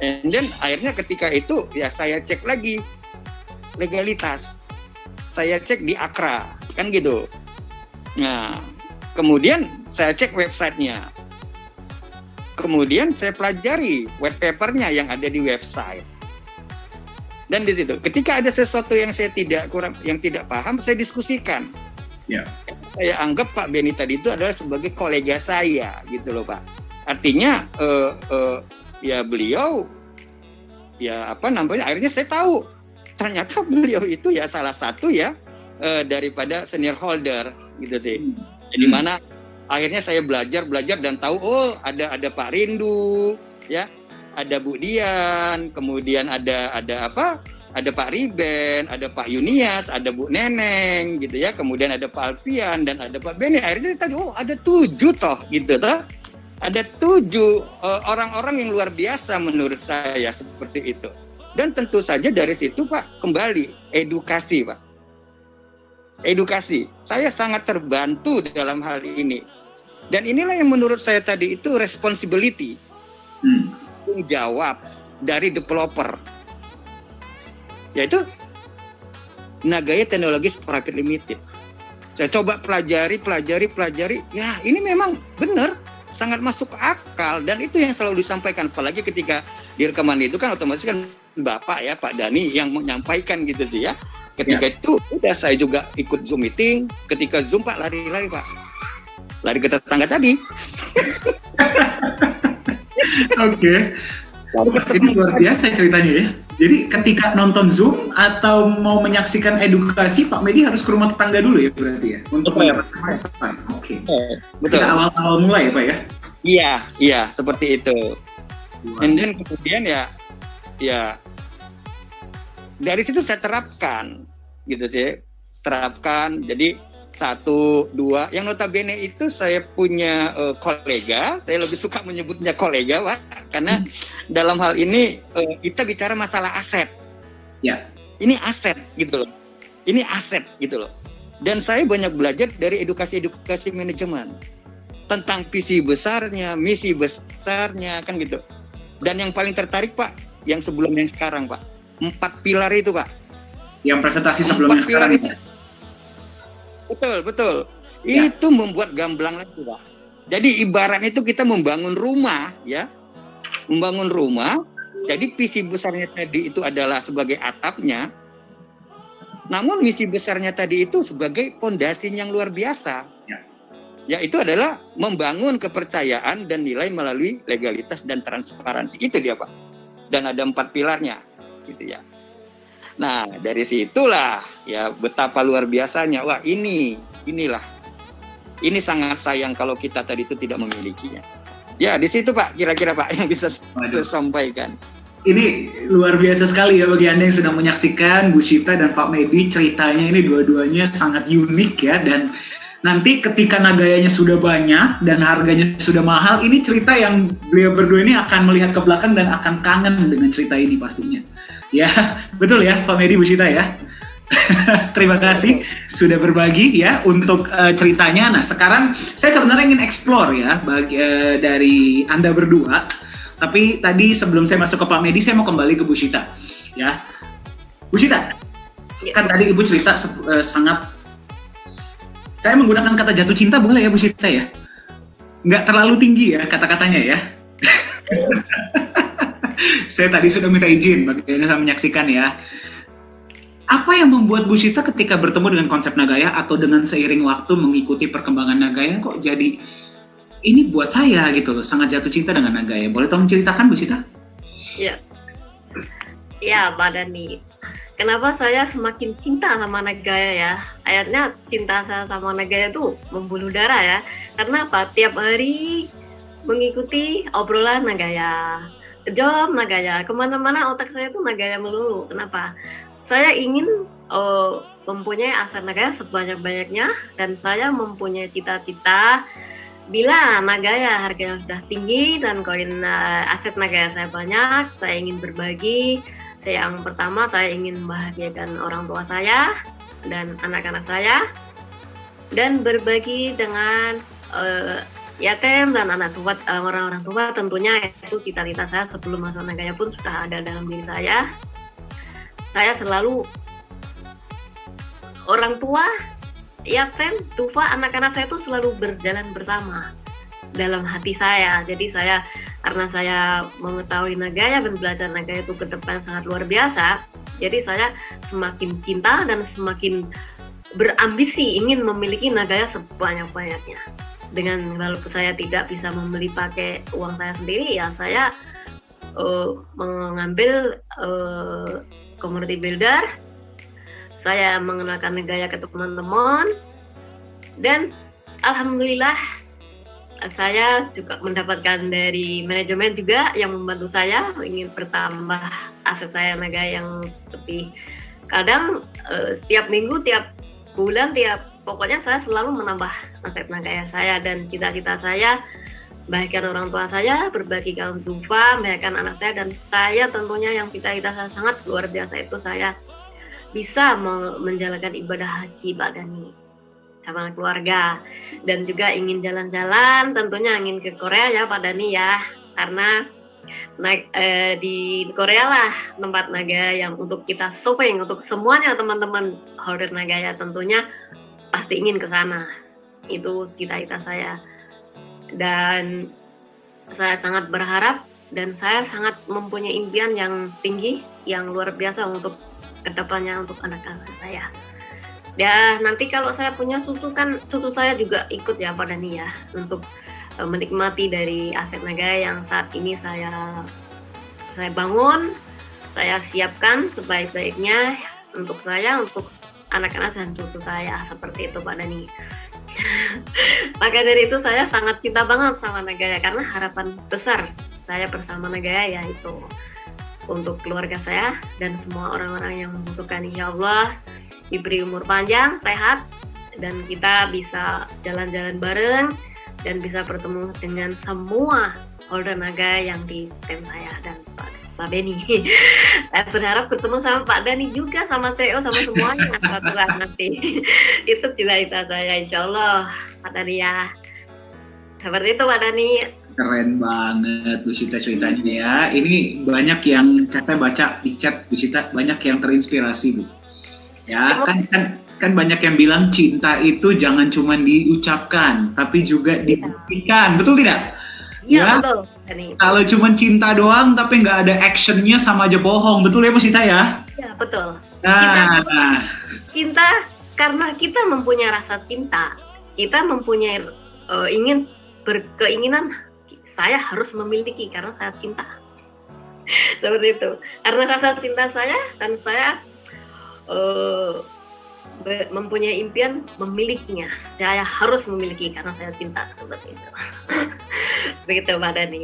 S2: And then akhirnya ketika itu ya saya cek lagi legalitas, saya cek di Akra kan gitu. Nah kemudian saya cek websitenya, kemudian saya pelajari white papernya yang ada di website. Dan di situ, ketika ada sesuatu yang saya tidak paham, saya diskusikan.
S1: Ya.
S2: Saya anggap Pak Beni tadi itu adalah sebagai kolega saya, gitu loh Pak. Artinya, ya beliau, akhirnya saya tahu, ternyata beliau itu ya salah satu ya daripada senior holder, gitu sih. Jadi mana akhirnya saya belajar dan tahu, oh ada Pak Rindu, ya. Ada Bu Dian, kemudian ada Pak Riben, ada Pak Yunias, ada Bu Neneng, gitu ya. Kemudian ada Pak Alfian dan ada Pak Beni. Akhirnya tadi, ada 7 toh, gitu toh. Ada 7 orang-orang yang luar biasa menurut saya seperti itu. Dan tentu saja dari situ Pak, kembali edukasi Pak. Edukasi. Saya sangat terbantu dalam hal ini. Dan inilah yang menurut saya tadi itu responsibility. Tanggung jawab dari developer, yaitu Nagaya Technologies Private Limited. Saya coba pelajari, ya ini memang benar, sangat masuk akal, dan itu yang selalu disampaikan, apalagi ketika di rekaman itu kan otomatis kan Bapak ya, Pak Dani yang menyampaikan gitu sih ya. Ketika itu udah saya juga ikut Zoom meeting, ketika Zoom Pak lari-lari Pak, lari ke tetangga tadi.
S1: Oke. Ini luar biasa ceritanya ya. Jadi ketika nonton Zoom atau mau menyaksikan edukasi, Pak Medi harus ke rumah tetangga dulu ya berarti ya untuk mendapatkan wifi. Oke.
S2: Betul.
S1: Kita awal-awal mulai ya Pak ya.
S2: Iya, seperti itu. And then kemudian ya dari situ saya terapkan gitu sih. Jadi 1, 2, yang notabene itu saya punya kolega, saya lebih suka menyebutnya kolega Pak, karena dalam hal ini kita bicara masalah aset.
S1: Ya.
S2: Ini aset gitu loh. Ini aset gitu loh. Dan saya banyak belajar dari edukasi manajemen tentang visi besarnya, misi besarnya kan gitu. Dan yang paling tertarik Pak, yang sebelum yang sekarang Pak, 4 pilar itu Pak. Yang presentasi sebelum yang sekarang itu. Betul. Ya. Itu membuat gamblang lagi Pak. Jadi ibaratnya itu kita membangun rumah ya. Membangun rumah. Jadi visi besarnya tadi itu adalah sebagai atapnya. Namun misi besarnya tadi itu sebagai fondasi yang luar biasa. Ya. Yaitu adalah membangun kepercayaan dan nilai melalui legalitas dan transparansi. Itu dia Pak. Dan ada 4 pilarnya gitu ya. Nah, dari situlah ya betapa luar biasanya. Wah, inilah. Ini sangat sayang kalau kita tadi itu tidak memilikinya. Ya, di situ Pak, kira-kira Pak yang bisa saya sampaikan.
S1: Ini luar biasa sekali ya bagi Anda yang sedang menyaksikan Bu Chita dan Pak Medi, ceritanya ini dua-duanya sangat unik ya, dan nanti ketika nagayanya sudah banyak dan harganya sudah mahal, ini cerita yang beliau berdua ini akan melihat ke belakang dan akan kangen dengan cerita ini pastinya. Ya, betul ya Pak Medi, Bu Chita ya. Terima kasih sudah berbagi ya untuk ceritanya. Nah, sekarang saya sebenarnya ingin explore ya dari Anda berdua. Tapi tadi sebelum saya masuk ke Pak Medi, saya mau kembali ke Bu Chita ya. Bu Chita, kan tadi Ibu cerita sangat, saya menggunakan kata jatuh cinta boleh ya Bu Chita ya? Nggak terlalu tinggi ya kata-katanya ya. Saya tadi sudah minta izin bagi Anda yang menyaksikan ya. Apa yang membuat Bu Chita ketika bertemu dengan konsep Nagaya atau dengan seiring waktu mengikuti perkembangan Nagaya kok jadi ini buat saya gitu loh, sangat jatuh cinta dengan Nagaya. Boleh tolong ceritakan Bu Chita?
S3: Iya. Ya, Pak Dani. kenapa saya semakin cinta sama Nagaya ya? Akhirnya cinta saya sama Nagaya itu membuluh darah ya. Karena apa? Tiap hari mengikuti obrolan Nagaya, job Nagaya, kemana-mana otak saya tuh Nagaya melulu. Kenapa? Saya ingin mempunyai aset Nagaya sebanyak-banyaknya, dan saya mempunyai cita-cita bila Nagaya harganya sudah tinggi dan koin aset Nagaya saya banyak, saya ingin berbagi. Yang pertama, saya ingin membahagiakan orang tua saya dan anak-anak saya, dan berbagi dengan yatim dan anak tua, orang-orang tua. Tentunya itu cita-cita saya sebelum masuk Nagaya pun sudah ada dalam diri saya. Saya selalu orang tua, yatim, dufa, anak-anak saya itu selalu berjalan bersama dalam hati saya. Jadi saya, karena saya mengetahui Nagaya dan belajar Nagaya itu ke depan sangat luar biasa, jadi saya semakin cinta dan semakin berambisi ingin memiliki Nagaya sebanyak-banyaknya. Dengan walaupun saya tidak bisa membeli pakai uang saya sendiri, ya saya mengambil community builder, saya mengenalkan Nagaya ke teman-teman, dan alhamdulillah saya juga mendapatkan dari manajemen juga yang membantu saya ingin bertambah aset saya Nagaya yang lebih. Kadang setiap minggu, tiap bulan, pokoknya saya selalu menambah aset Nagaya saya, dan cita-cita saya bahagian orang tua saya, berbagi kaum dufa, membahagiakan anak saya, dan saya tentunya yang cita-cita saya sangat luar biasa itu saya bisa menjalankan ibadah haji Pak Dhani sama keluarga, dan juga ingin jalan-jalan, tentunya ingin ke Korea ya Pak Dhani ya, karena di Korea lah tempat Nagaya yang untuk kita shopping, untuk semuanya teman-teman holder Nagaya tentunya pasti ingin ke sana. Itu cita-cita saya, dan saya sangat berharap dan saya sangat mempunyai impian yang tinggi, yang luar biasa untuk kedepannya untuk anak-anak saya. Ya nanti kalau saya punya susu, kan susu saya juga ikut ya Pak Dhani ya, untuk menikmati dari aset Nagaya yang saat ini saya bangun, saya siapkan sebaik-baiknya untuk saya, untuk anak-anak dan cucu saya, seperti itu Pak Dhani. Maka dari itu saya sangat cinta banget sama Nagaya, karena harapan besar saya bersama Nagaya yaitu untuk keluarga saya dan semua orang-orang yang membutuhkan, insya Allah diberi umur panjang, sehat, dan kita bisa jalan-jalan bareng dan bisa bertemu dengan semua holder Nagaya yang di tim saya dan Pak Dhani. Saya berharap bertemu sama Pak Dhani juga, sama CEO, sama semuanya nanti. Itu cita-cita saya, insya Allah Pak Dhani ya. Seperti itu Pak Dhani.
S1: Keren banget Bu Sita ceritanya ya. Ini banyak yang saya baca di chat Bu Sita, banyak yang terinspirasi Bu. Ya kan banyak yang bilang cinta itu jangan cuma diucapkan, tapi juga dibuktikan, betul tidak?
S3: Ya, betul.
S1: Kalau cuma cinta doang tapi nggak ada actionnya sama aja bohong, betul ya Bu Sita ya?
S3: Ya betul.
S1: Cinta
S3: karena kita mempunyai rasa cinta, kita mempunyai berkeinginan saya harus memiliki karena saya cinta. Seperti itu. Karena rasa cinta saya dan saya mempunyai impian memilikinya. Saya harus memiliki karena saya cinta, seperti itu. Begitu Pak Dhani.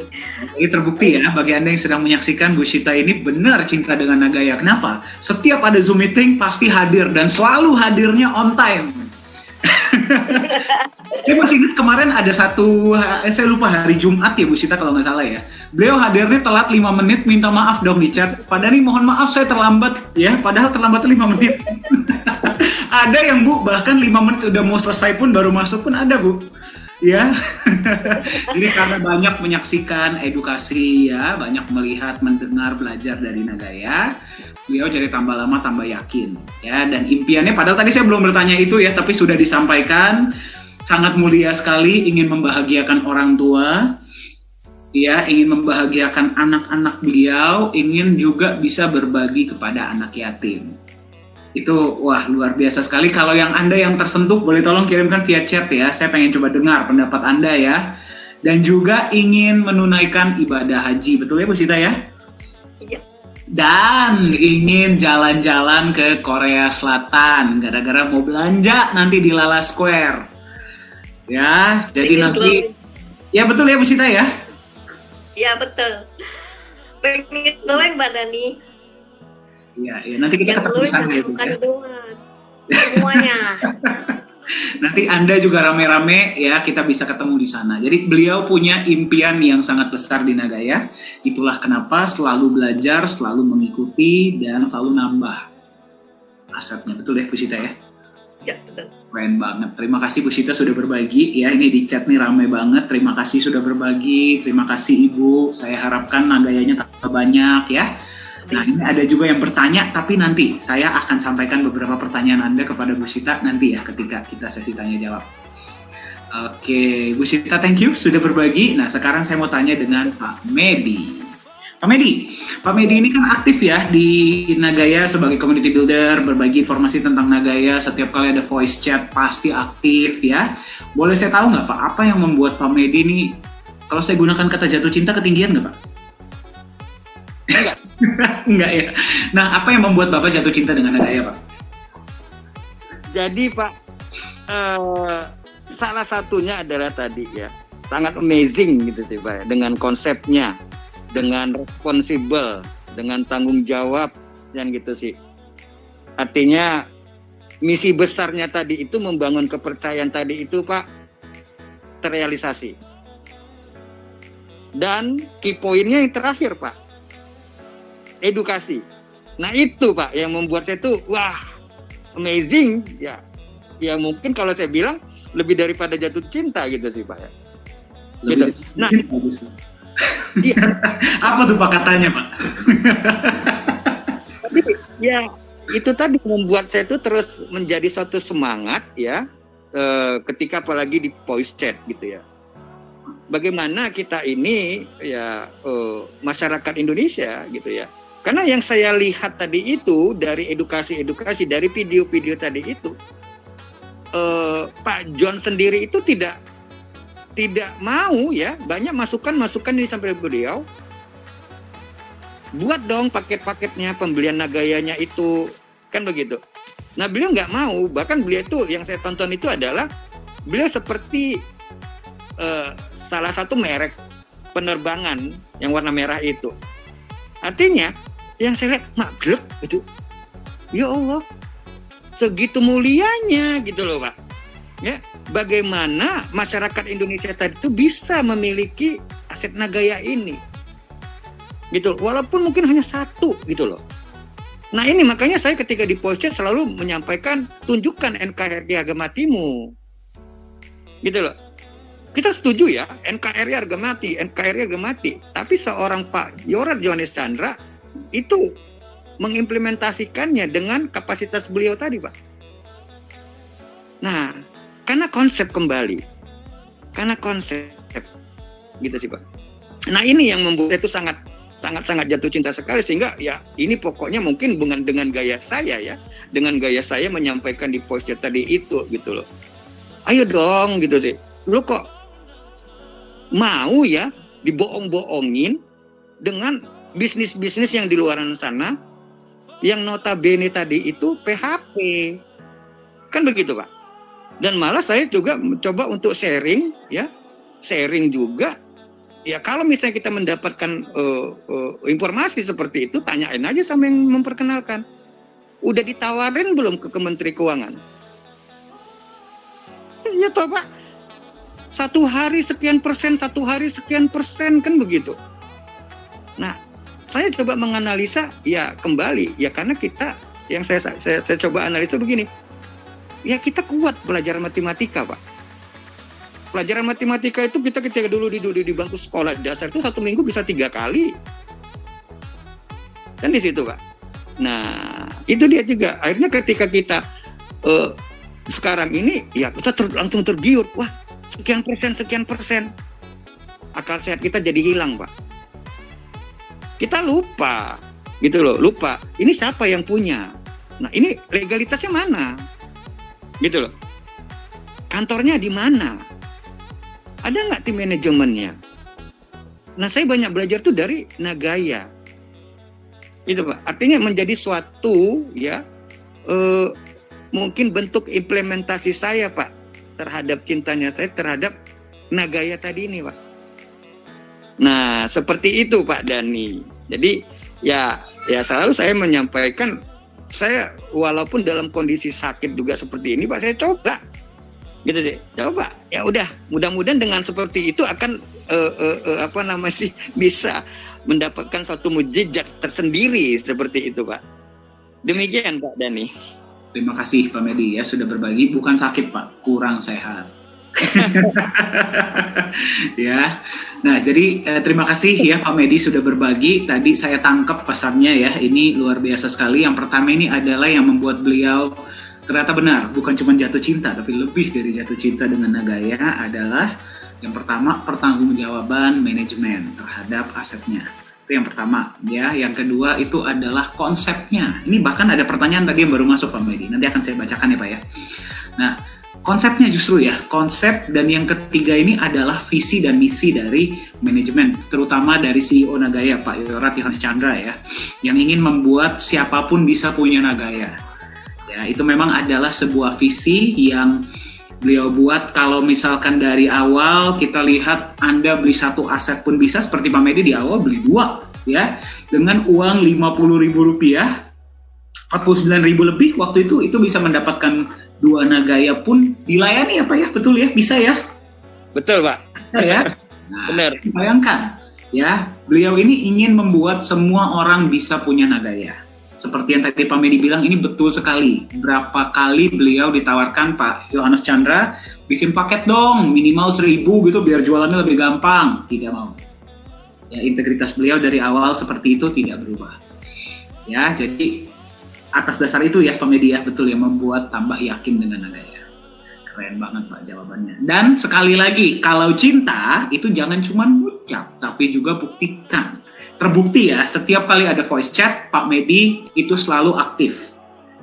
S1: Ini terbukti ya bagi Anda yang sedang menyaksikan, Bu Sita ini benar cinta dengan Nagaya. Kenapa? Setiap ada Zoom meeting pasti hadir dan selalu hadirnya on time. Saya masih ingat kemarin ada satu, saya lupa hari Jumat ya Bu Sita kalau nggak salah ya. Beliau hadirnya telat 5 menit, minta maaf dong di chat. Pak Dhani mohon maaf saya terlambat ya, padahal terlambat 5 menit. Ada yang Bu bahkan 5 menit udah mau selesai pun baru masuk pun ada Bu. Ya, ini karena banyak menyaksikan edukasi ya, banyak melihat, mendengar, belajar dari Nagaya. Beliau jadi tambah lama tambah yakin ya, dan impiannya padahal tadi saya belum bertanya itu ya, tapi sudah disampaikan, sangat mulia sekali, ingin membahagiakan orang tua ya, ingin membahagiakan anak-anak beliau, ingin juga bisa berbagi kepada anak yatim. Itu wah luar biasa sekali. Kalau yang Anda yang tersentuh boleh tolong kirimkan via chat ya, saya pengen coba dengar pendapat Anda ya, dan juga ingin menunaikan ibadah haji, betul ya Bu Sita ya?
S3: Iya.
S1: dan ingin jalan-jalan ke Korea Selatan gara-gara mau belanja nanti di Lala Square. Ya, jadi
S3: Pengen
S1: nanti
S3: glowing.
S1: ya betul ya Bu Sita ya.
S3: Ya betul. Pengen glowing Mbak Dani.
S1: Iya, nanti kita
S3: Yang
S1: ketemu di
S3: glowing
S1: sana ya Bu
S3: bukan
S1: ya.
S3: hidungan. Semuanya.
S1: Nanti Anda juga rame-rame ya, kita bisa ketemu di sana. Jadi beliau punya impian yang sangat besar di Nagaya. Itulah kenapa selalu belajar, selalu mengikuti, dan selalu nambah asetnya. Betul ya Bu Sita ya?
S3: Ya betul.
S1: Keren banget. Terima kasih Bu Sita sudah berbagi ya. Ini di chat nih rame banget. Terima kasih sudah berbagi. Terima kasih Ibu. Saya harapkan Nagayanya tambah banyak ya. Nah, ini ada juga yang bertanya, tapi nanti saya akan sampaikan beberapa pertanyaan Anda kepada Bu Sita nanti ya ketika kita sesi tanya jawab. Oke, Bu Sita, thank you sudah berbagi. Nah, sekarang saya mau tanya dengan Pak Medi. Pak Medi ini kan aktif ya di Nagaya sebagai community builder, berbagi informasi tentang Nagaya. Setiap kali ada voice chat pasti aktif ya. Boleh saya tahu nggak Pak, apa yang membuat Pak Medi ini, kalau saya gunakan kata jatuh cinta ketinggian nggak Pak?
S2: Enggak.
S1: Enggak ya. Nah, apa yang membuat Bapak jatuh cinta dengan Nagaya, Pak?
S2: Jadi Pak, salah satunya adalah tadi ya, sangat amazing gitu sih Pak, dengan konsepnya, dengan responsible, dengan tanggung jawab, dan gitu sih. Artinya misi besarnya tadi itu membangun kepercayaan tadi itu Pak, terrealisasi. Dan key point-nya yang terakhir Pak, edukasi. Nah itu Pak yang membuat saya tuh wah amazing ya. Ya mungkin kalau saya bilang lebih daripada jatuh cinta gitu sih Pak ya. Gitu. Nah,
S1: bagus.
S2: iya.
S1: Apa tuh Pak katanya Pak?
S2: Tapi ya itu tadi membuat saya tuh terus menjadi suatu semangat ya, ketika apalagi di voice chat gitu ya. Bagaimana kita ini ya masyarakat Indonesia gitu ya. Karena yang saya lihat tadi itu dari edukasi-edukasi, dari video-video tadi itu, Pak John sendiri itu tidak mau ya, banyak masukan-masukan yang disampaikan beliau. Buat dong paket-paketnya, pembelian Nagayanya itu, kan begitu. Nah beliau nggak mau, bahkan beliau itu yang saya tonton itu adalah beliau seperti salah satu merek penerbangan yang warna merah itu. Artinya yang saya lihat magreb itu, ya Allah, segitu mulianya gitu loh Pak. Ya, bagaimana masyarakat Indonesia tadi itu bisa memiliki aset Nagaya ini, gitu. Walaupun mungkin hanya satu gitu loh. Nah ini makanya saya ketika di post selalu menyampaikan tunjukkan NKRI harga matimu, gitu loh. Kita setuju ya, NKRI harga mati, NKRI harga mati. Tapi seorang Pak Yorat Johannes Chandra itu mengimplementasikannya dengan kapasitas beliau tadi, Pak. Nah, karena konsep kembali, karena konsep, gitu sih, Pak. Nah, ini yang membuat itu sangat jatuh cinta sekali, sehingga ya ini pokoknya mungkin dengan gaya saya ya, dengan gaya saya menyampaikan di post tadi itu, gitu loh. Ayo dong, gitu sih. Lu kok mau ya dibohong-bohongin dengan bisnis-bisnis yang di luar sana, yang notabene tadi itu PHP, kan begitu Pak. Dan malah saya juga mencoba untuk sharing ya, sharing juga. Ya kalau misalnya kita mendapatkan informasi seperti itu, tanyain aja sama yang memperkenalkan. Udah ditawarin belum ke Kementerian Keuangan? Ya toh Pak, satu hari sekian persen, kan begitu. Nah, saya coba menganalisa ya kembali ya, karena kita yang saya coba analisa begini. Ya kita kuat pelajaran matematika Pak. Pelajaran matematika itu kita ketika dulu di bangku sekolah dasar itu 1 minggu bisa 3 kali. Kan di situ Pak. Nah itu dia juga. Akhirnya ketika kita sekarang ini ya kita langsung tergiur. Wah sekian persen. Akal sehat kita jadi hilang Pak. Kita lupa gitu loh. Lupa ini siapa yang punya. Nah ini legalitasnya mana. Gitu loh. Kantornya di mana? Ada nggak tim manajemennya? Nah, saya banyak belajar tuh dari Nagaya. Itu Pak. Artinya menjadi suatu ya mungkin bentuk implementasi saya Pak terhadap cintanya saya terhadap Nagaya tadi ini Pak. Nah, seperti itu Pak Dani. Jadi ya selalu saya menyampaikan, saya walaupun dalam kondisi sakit juga seperti ini Pak, saya coba gitu sih, coba ya udah, mudah-mudahan dengan seperti itu akan bisa mendapatkan suatu mukjizat tersendiri seperti itu Pak. Demikian Pak Dani.
S1: Terima kasih Pak Medi ya sudah berbagi. Bukan sakit Pak, kurang sehat. Ya. Nah, jadi terima kasih ya Pak Medi sudah berbagi. Tadi saya tangkap pesannya ya. Ini luar biasa sekali. Yang pertama ini adalah yang membuat beliau ternyata benar, bukan cuma jatuh cinta, tapi lebih dari jatuh cinta dengan Nagaya adalah yang pertama pertanggungjawaban manajemen terhadap asetnya. Itu yang pertama ya. Yang kedua itu adalah konsepnya. Ini bahkan ada pertanyaan tadi yang baru masuk Pak Medi. Nanti akan saya bacakan ya Pak ya. Nah, konsepnya justru ya, konsep. Dan yang ketiga ini adalah visi dan misi dari manajemen, terutama dari CEO Nagaya Pak Yorat Yohanes Chandra ya, yang ingin membuat siapapun bisa punya Nagaya. Ya, itu memang adalah sebuah visi yang beliau buat. Kalau misalkan dari awal kita lihat Anda beli satu aset pun bisa, seperti Pak Medi di awal beli dua ya, dengan uang Rp50.000, 49.000 lebih waktu itu bisa mendapatkan 2 Nagaya pun dilayani ya Pak ya, betul ya, bisa ya?
S2: Betul Pak.
S1: Ya. Nah,
S2: benar.
S1: Bayangkan ya, beliau ini ingin membuat semua orang bisa punya Nagaya. Seperti yang tadi Pak Medi bilang, ini betul sekali. Berapa kali beliau ditawarkan Pak Yohanes Chandra, bikin paket dong, minimal 1.000 gitu biar jualannya lebih gampang. Tidak mau. Ya, integritas beliau dari awal seperti itu tidak berubah. Ya, jadi atas dasar itu ya Pak Medi ya, betul ya, membuat tambah yakin dengan Nagaya. Keren banget Pak jawabannya. Dan sekali lagi, kalau cinta itu jangan cuma ucap, tapi juga buktikan. Terbukti ya, setiap kali ada voice chat, Pak Medi itu selalu aktif.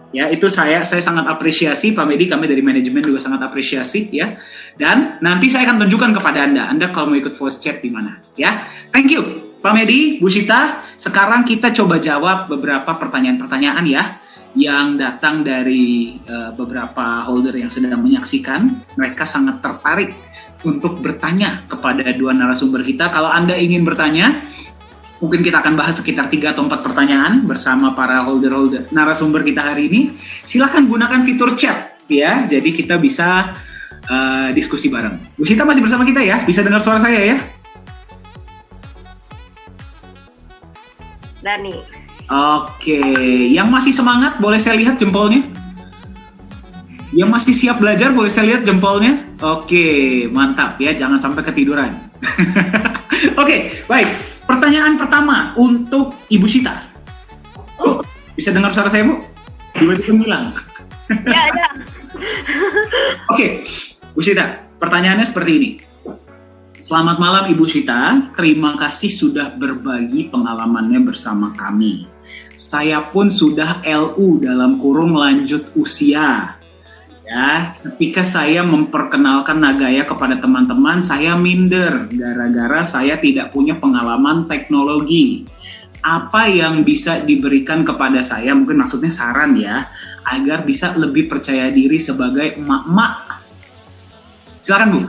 S1: Ya, itu saya sangat apresiasi Pak Medi, kami dari manajemen juga sangat apresiasi ya. Dan nanti saya akan tunjukkan kepada Anda kalau mau ikut voice chat di mana ya. Thank you Pak Medi, Bu Sita. Sekarang kita coba jawab beberapa pertanyaan-pertanyaan ya yang datang dari beberapa holder yang sedang menyaksikan. Mereka sangat tertarik untuk bertanya kepada dua narasumber kita. Kalau Anda ingin bertanya, mungkin kita akan bahas sekitar 3 atau 4 pertanyaan bersama para holder narasumber kita hari ini. Silahkan gunakan fitur chat ya, jadi kita bisa diskusi bareng. Bu Sita masih bersama kita ya? Bisa dengar suara saya ya?
S3: Dani.
S1: Oke, yang masih semangat boleh saya lihat jempolnya? Yang masih siap belajar boleh saya lihat jempolnya? Oke, mantap ya, jangan sampai ketiduran. Oke, baik. Pertanyaan pertama untuk Ibu Sita. Oh, bisa dengar suara saya Bu? Tiba-tiba bilang.
S3: Ya.
S1: Oke, Bu Sita, pertanyaannya seperti ini. Selamat malam Ibu Sita, terima kasih sudah berbagi pengalamannya bersama kami. Saya pun sudah LU dalam kurung lanjut usia. Ya, ketika saya memperkenalkan Nagaya kepada teman-teman, saya minder gara-gara saya tidak punya pengalaman teknologi. Apa yang bisa diberikan kepada saya, mungkin maksudnya saran ya, agar bisa lebih percaya diri sebagai emak-emak. Silakan Bu.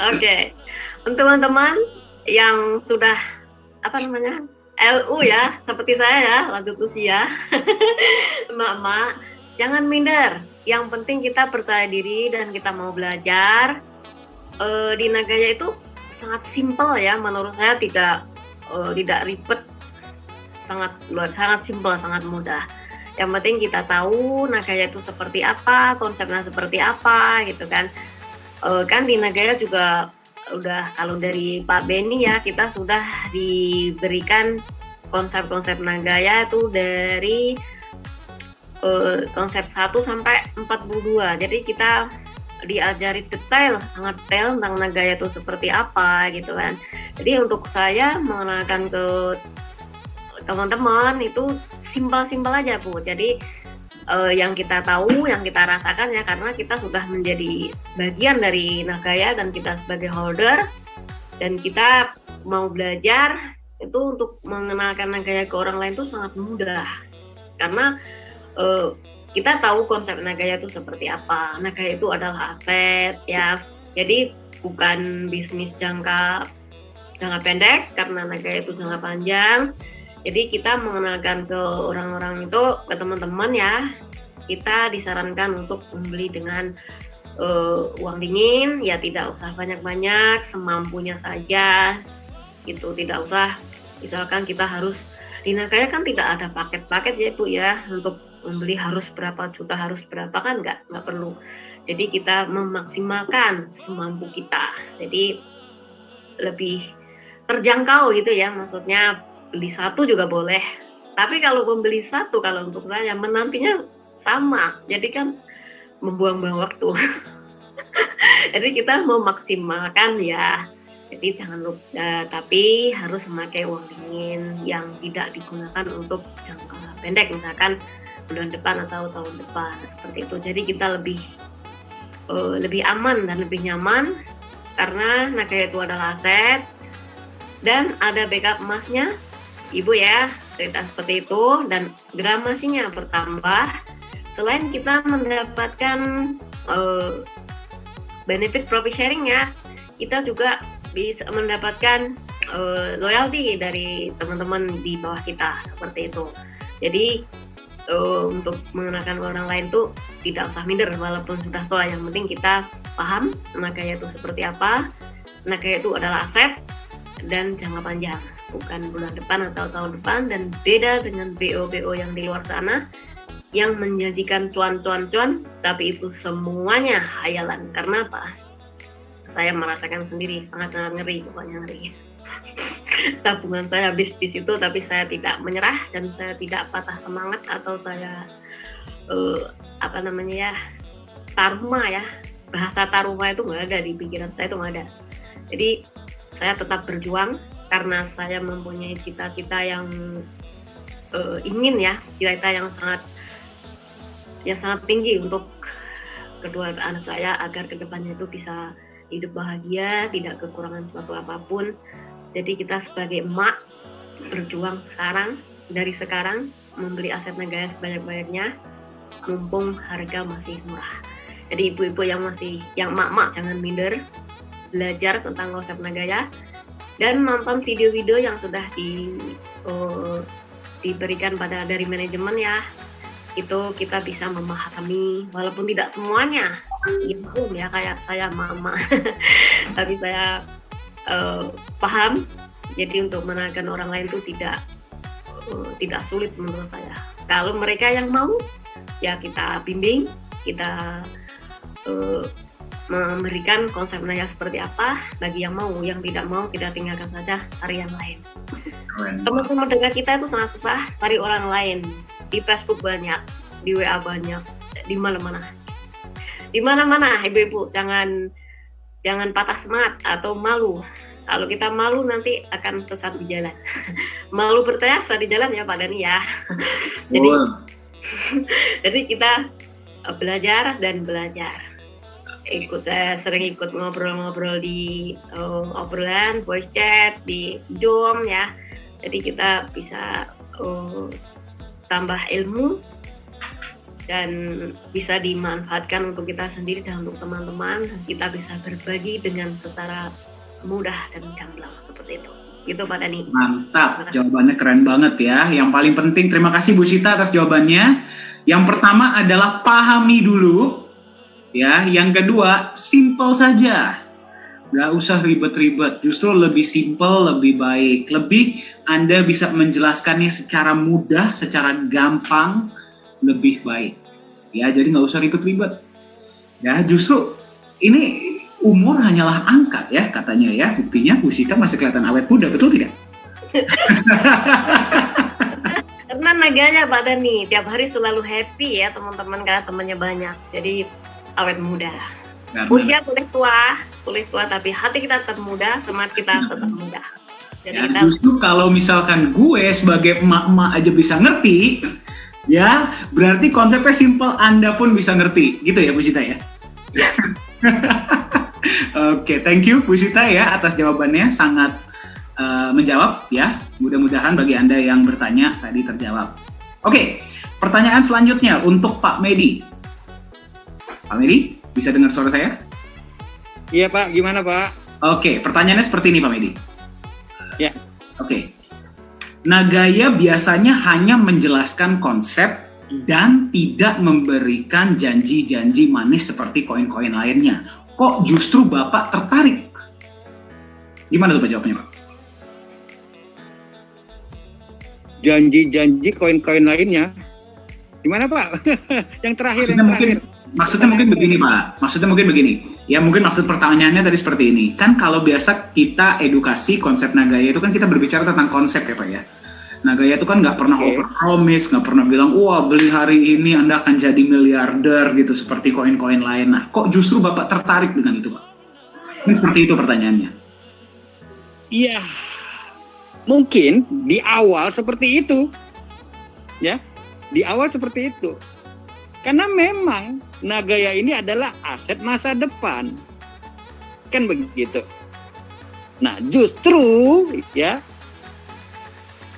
S3: Oke. Untuk teman-teman yang sudah LU ya, seperti saya ya, lanjut usia, emak-emak, jangan minder. Yang penting kita percaya diri dan kita mau belajar. Di Nagaya itu sangat simpel ya, menurut saya tidak ribet, sangat simpel, sangat mudah. Yang penting kita tahu Nagaya itu seperti apa, konsepnya seperti apa, gitu kan. Kan di Nagaya juga udah, kalau dari Pak Beni ya, kita sudah diberikan konsep-konsep Nagaya itu dari konsep 1 sampai 42. Jadi kita diajari sangat detail tentang Nagaya itu seperti apa gitu kan. Jadi untuk saya mengenalkan ke teman-teman itu simpel-simpel aja Bu. Jadi yang kita tahu, yang kita rasakan ya, karena kita sudah menjadi bagian dari Nagaya dan kita sebagai holder dan kita mau belajar, itu untuk mengenalkan Nagaya ke orang lain itu sangat mudah. Karena kita tahu konsep Nagaya itu seperti apa. Nagaya itu adalah aset ya. Jadi bukan bisnis jangka pendek, karena Nagaya itu jangka panjang. Jadi kita mengenalkan ke orang-orang itu, ke teman-teman ya, kita disarankan untuk membeli dengan uang dingin, ya tidak usah banyak-banyak, semampunya saja gitu. Tidak usah, misalkan kita harus di Nagaya kan tidak ada paket-paket ya itu ya, untuk membeli harus berapa juta, harus berapa, kan nggak perlu. Jadi kita memaksimalkan semampu kita, jadi lebih terjangkau gitu ya, maksudnya beli satu juga boleh, tapi kalau membeli satu, kalau untuk saya menantinya sama, jadi kan membuang-buang waktu. Jadi kita memaksimalkan ya, jadi jangan lupa, tapi harus memakai uang dingin yang tidak digunakan untuk jangka pendek, misalkan bulan depan atau tahun depan seperti itu. Jadi kita lebih aman dan lebih nyaman, karena Nagaya itu adalah aset dan ada backup emasnya, Ibu ya, cerita seperti itu, dan gramasinya bertambah. Selain kita mendapatkan benefit profit sharing ya, kita juga bisa mendapatkan loyalty dari teman-teman di bawah kita seperti itu. Jadi untuk mengenalkan orang lain tuh tidak usah minder walaupun sudah tua, yang penting kita paham Nagaya itu seperti apa. Nagaya itu adalah aset dan jangka panjang, bukan bulan depan atau tahun depan, dan beda dengan BO-BO yang di luar sana yang menjanjikan cuan, tapi itu semuanya hayalan. Karena apa? Saya merasakan sendiri, sangat ngeri, pokoknya ngeri. Tabungan saya habis di situ, tapi saya tidak menyerah dan saya tidak patah semangat, atau saya taruma ya, bahasa taruma itu nggak ada di pikiran saya, itu nggak ada. Jadi saya tetap berjuang karena saya mempunyai cita-cita yang ingin ya, cita-cita yang sangat tinggi untuk kedua anak saya, agar kedepannya itu bisa hidup bahagia, tidak kekurangan suatu apapun. Jadi kita sebagai emak berjuang dari sekarang membeli aset Nagaya sebanyak-banyaknya, mumpung harga masih murah. Jadi ibu-ibu yang emak-emak jangan minder, belajar tentang konsep Nagaya dan nonton video-video yang sudah diberikan dari manajemen ya. Itu kita bisa memahami, walaupun tidak semuanya ya kayak saya mama tapi saya paham. Jadi untuk mengenalkan orang lain itu tidak sulit menurut saya. Kalau mereka yang mau ya kita bimbing, kita memberikan konsep Nagaya seperti apa. Bagi yang mau, yang tidak mau kita tinggalkan saja, cari yang lain. Teman-teman dengar kita itu sangat susah cari orang lain. Di Facebook banyak, di WA banyak, di mana-mana ibu-ibu jangan patah semangat atau malu. Kalau kita malu nanti akan sesat di jalan. Malu berteriak di jalan ya Pak Dani ya. Jadi kita belajar. Sering ikut ngobrol-ngobrol di obrolan, voice chat, di Zoom ya. Jadi kita bisa tambah ilmu dan bisa dimanfaatkan untuk kita sendiri dan untuk teman-teman. Kita bisa berbagi dengan secara mudah dan gamblang seperti itu. Gitu Pak Dani.
S1: Mantap, jawabannya keren banget ya. Yang paling penting, terima kasih Bu Sita atas jawabannya. Yang pertama adalah pahami dulu ya. Yang kedua, simple saja. Gak usah ribet-ribet, justru lebih simple, lebih baik. Lebih Anda bisa menjelaskannya secara mudah, secara gampang, lebih baik. Ya, jadi gak usah ribet-ribet. Ya, justru ini umur hanyalah angka ya katanya ya. Buktinya Bu Sita masih kelihatan awet muda, betul tidak?
S3: Karena Naganya Pak Dani, tiap hari selalu happy ya teman-teman, karena temannya banyak. Jadi awet muda. Usia boleh tua, tapi hati kita tetap muda, semangat kita tetap muda. Jadi
S1: ya, justru kalau misalkan gue sebagai emak-emak aja bisa ngerti, ya berarti konsepnya simple, Anda pun bisa ngerti, gitu ya Bu Sita ya. Oke, thank you Bu Sita ya atas jawabannya, sangat menjawab ya. Mudah-mudahan bagi Anda yang bertanya tadi terjawab. Oke, pertanyaan selanjutnya untuk Pak Medi. Pak Medi, bisa dengar suara saya?
S2: Iya Pak, gimana Pak?
S1: Oke, pertanyaannya seperti ini Pak Medi.
S2: Ya.
S1: Oke. Nagaya biasanya hanya menjelaskan konsep dan tidak memberikan janji-janji manis seperti koin-koin lainnya. Kok justru Bapak tertarik? Gimana tuh Pak jawabnya Pak?
S2: Janji-janji koin-koin lainnya. Gimana Pak? Yang terakhir.
S1: Maksudnya mungkin begini Pak. Maksudnya mungkin begini. Ya mungkin maksud pertanyaannya tadi seperti ini. Kan kalau biasa kita edukasi konsep Nagaya itu kan kita berbicara tentang konsep ya Pak ya. Nagaya itu kan nggak pernah overpromise, nggak pernah bilang, wah beli hari ini Anda akan jadi miliarder gitu seperti koin-koin lain. Nah, kok justru Bapak tertarik dengan itu Pak? Ini seperti itu pertanyaannya.
S2: Iya. Mungkin di awal seperti itu. Ya. Di awal seperti itu. Karena memang Nagaya ini adalah aset masa depan. Kan begitu. Nah, justru ya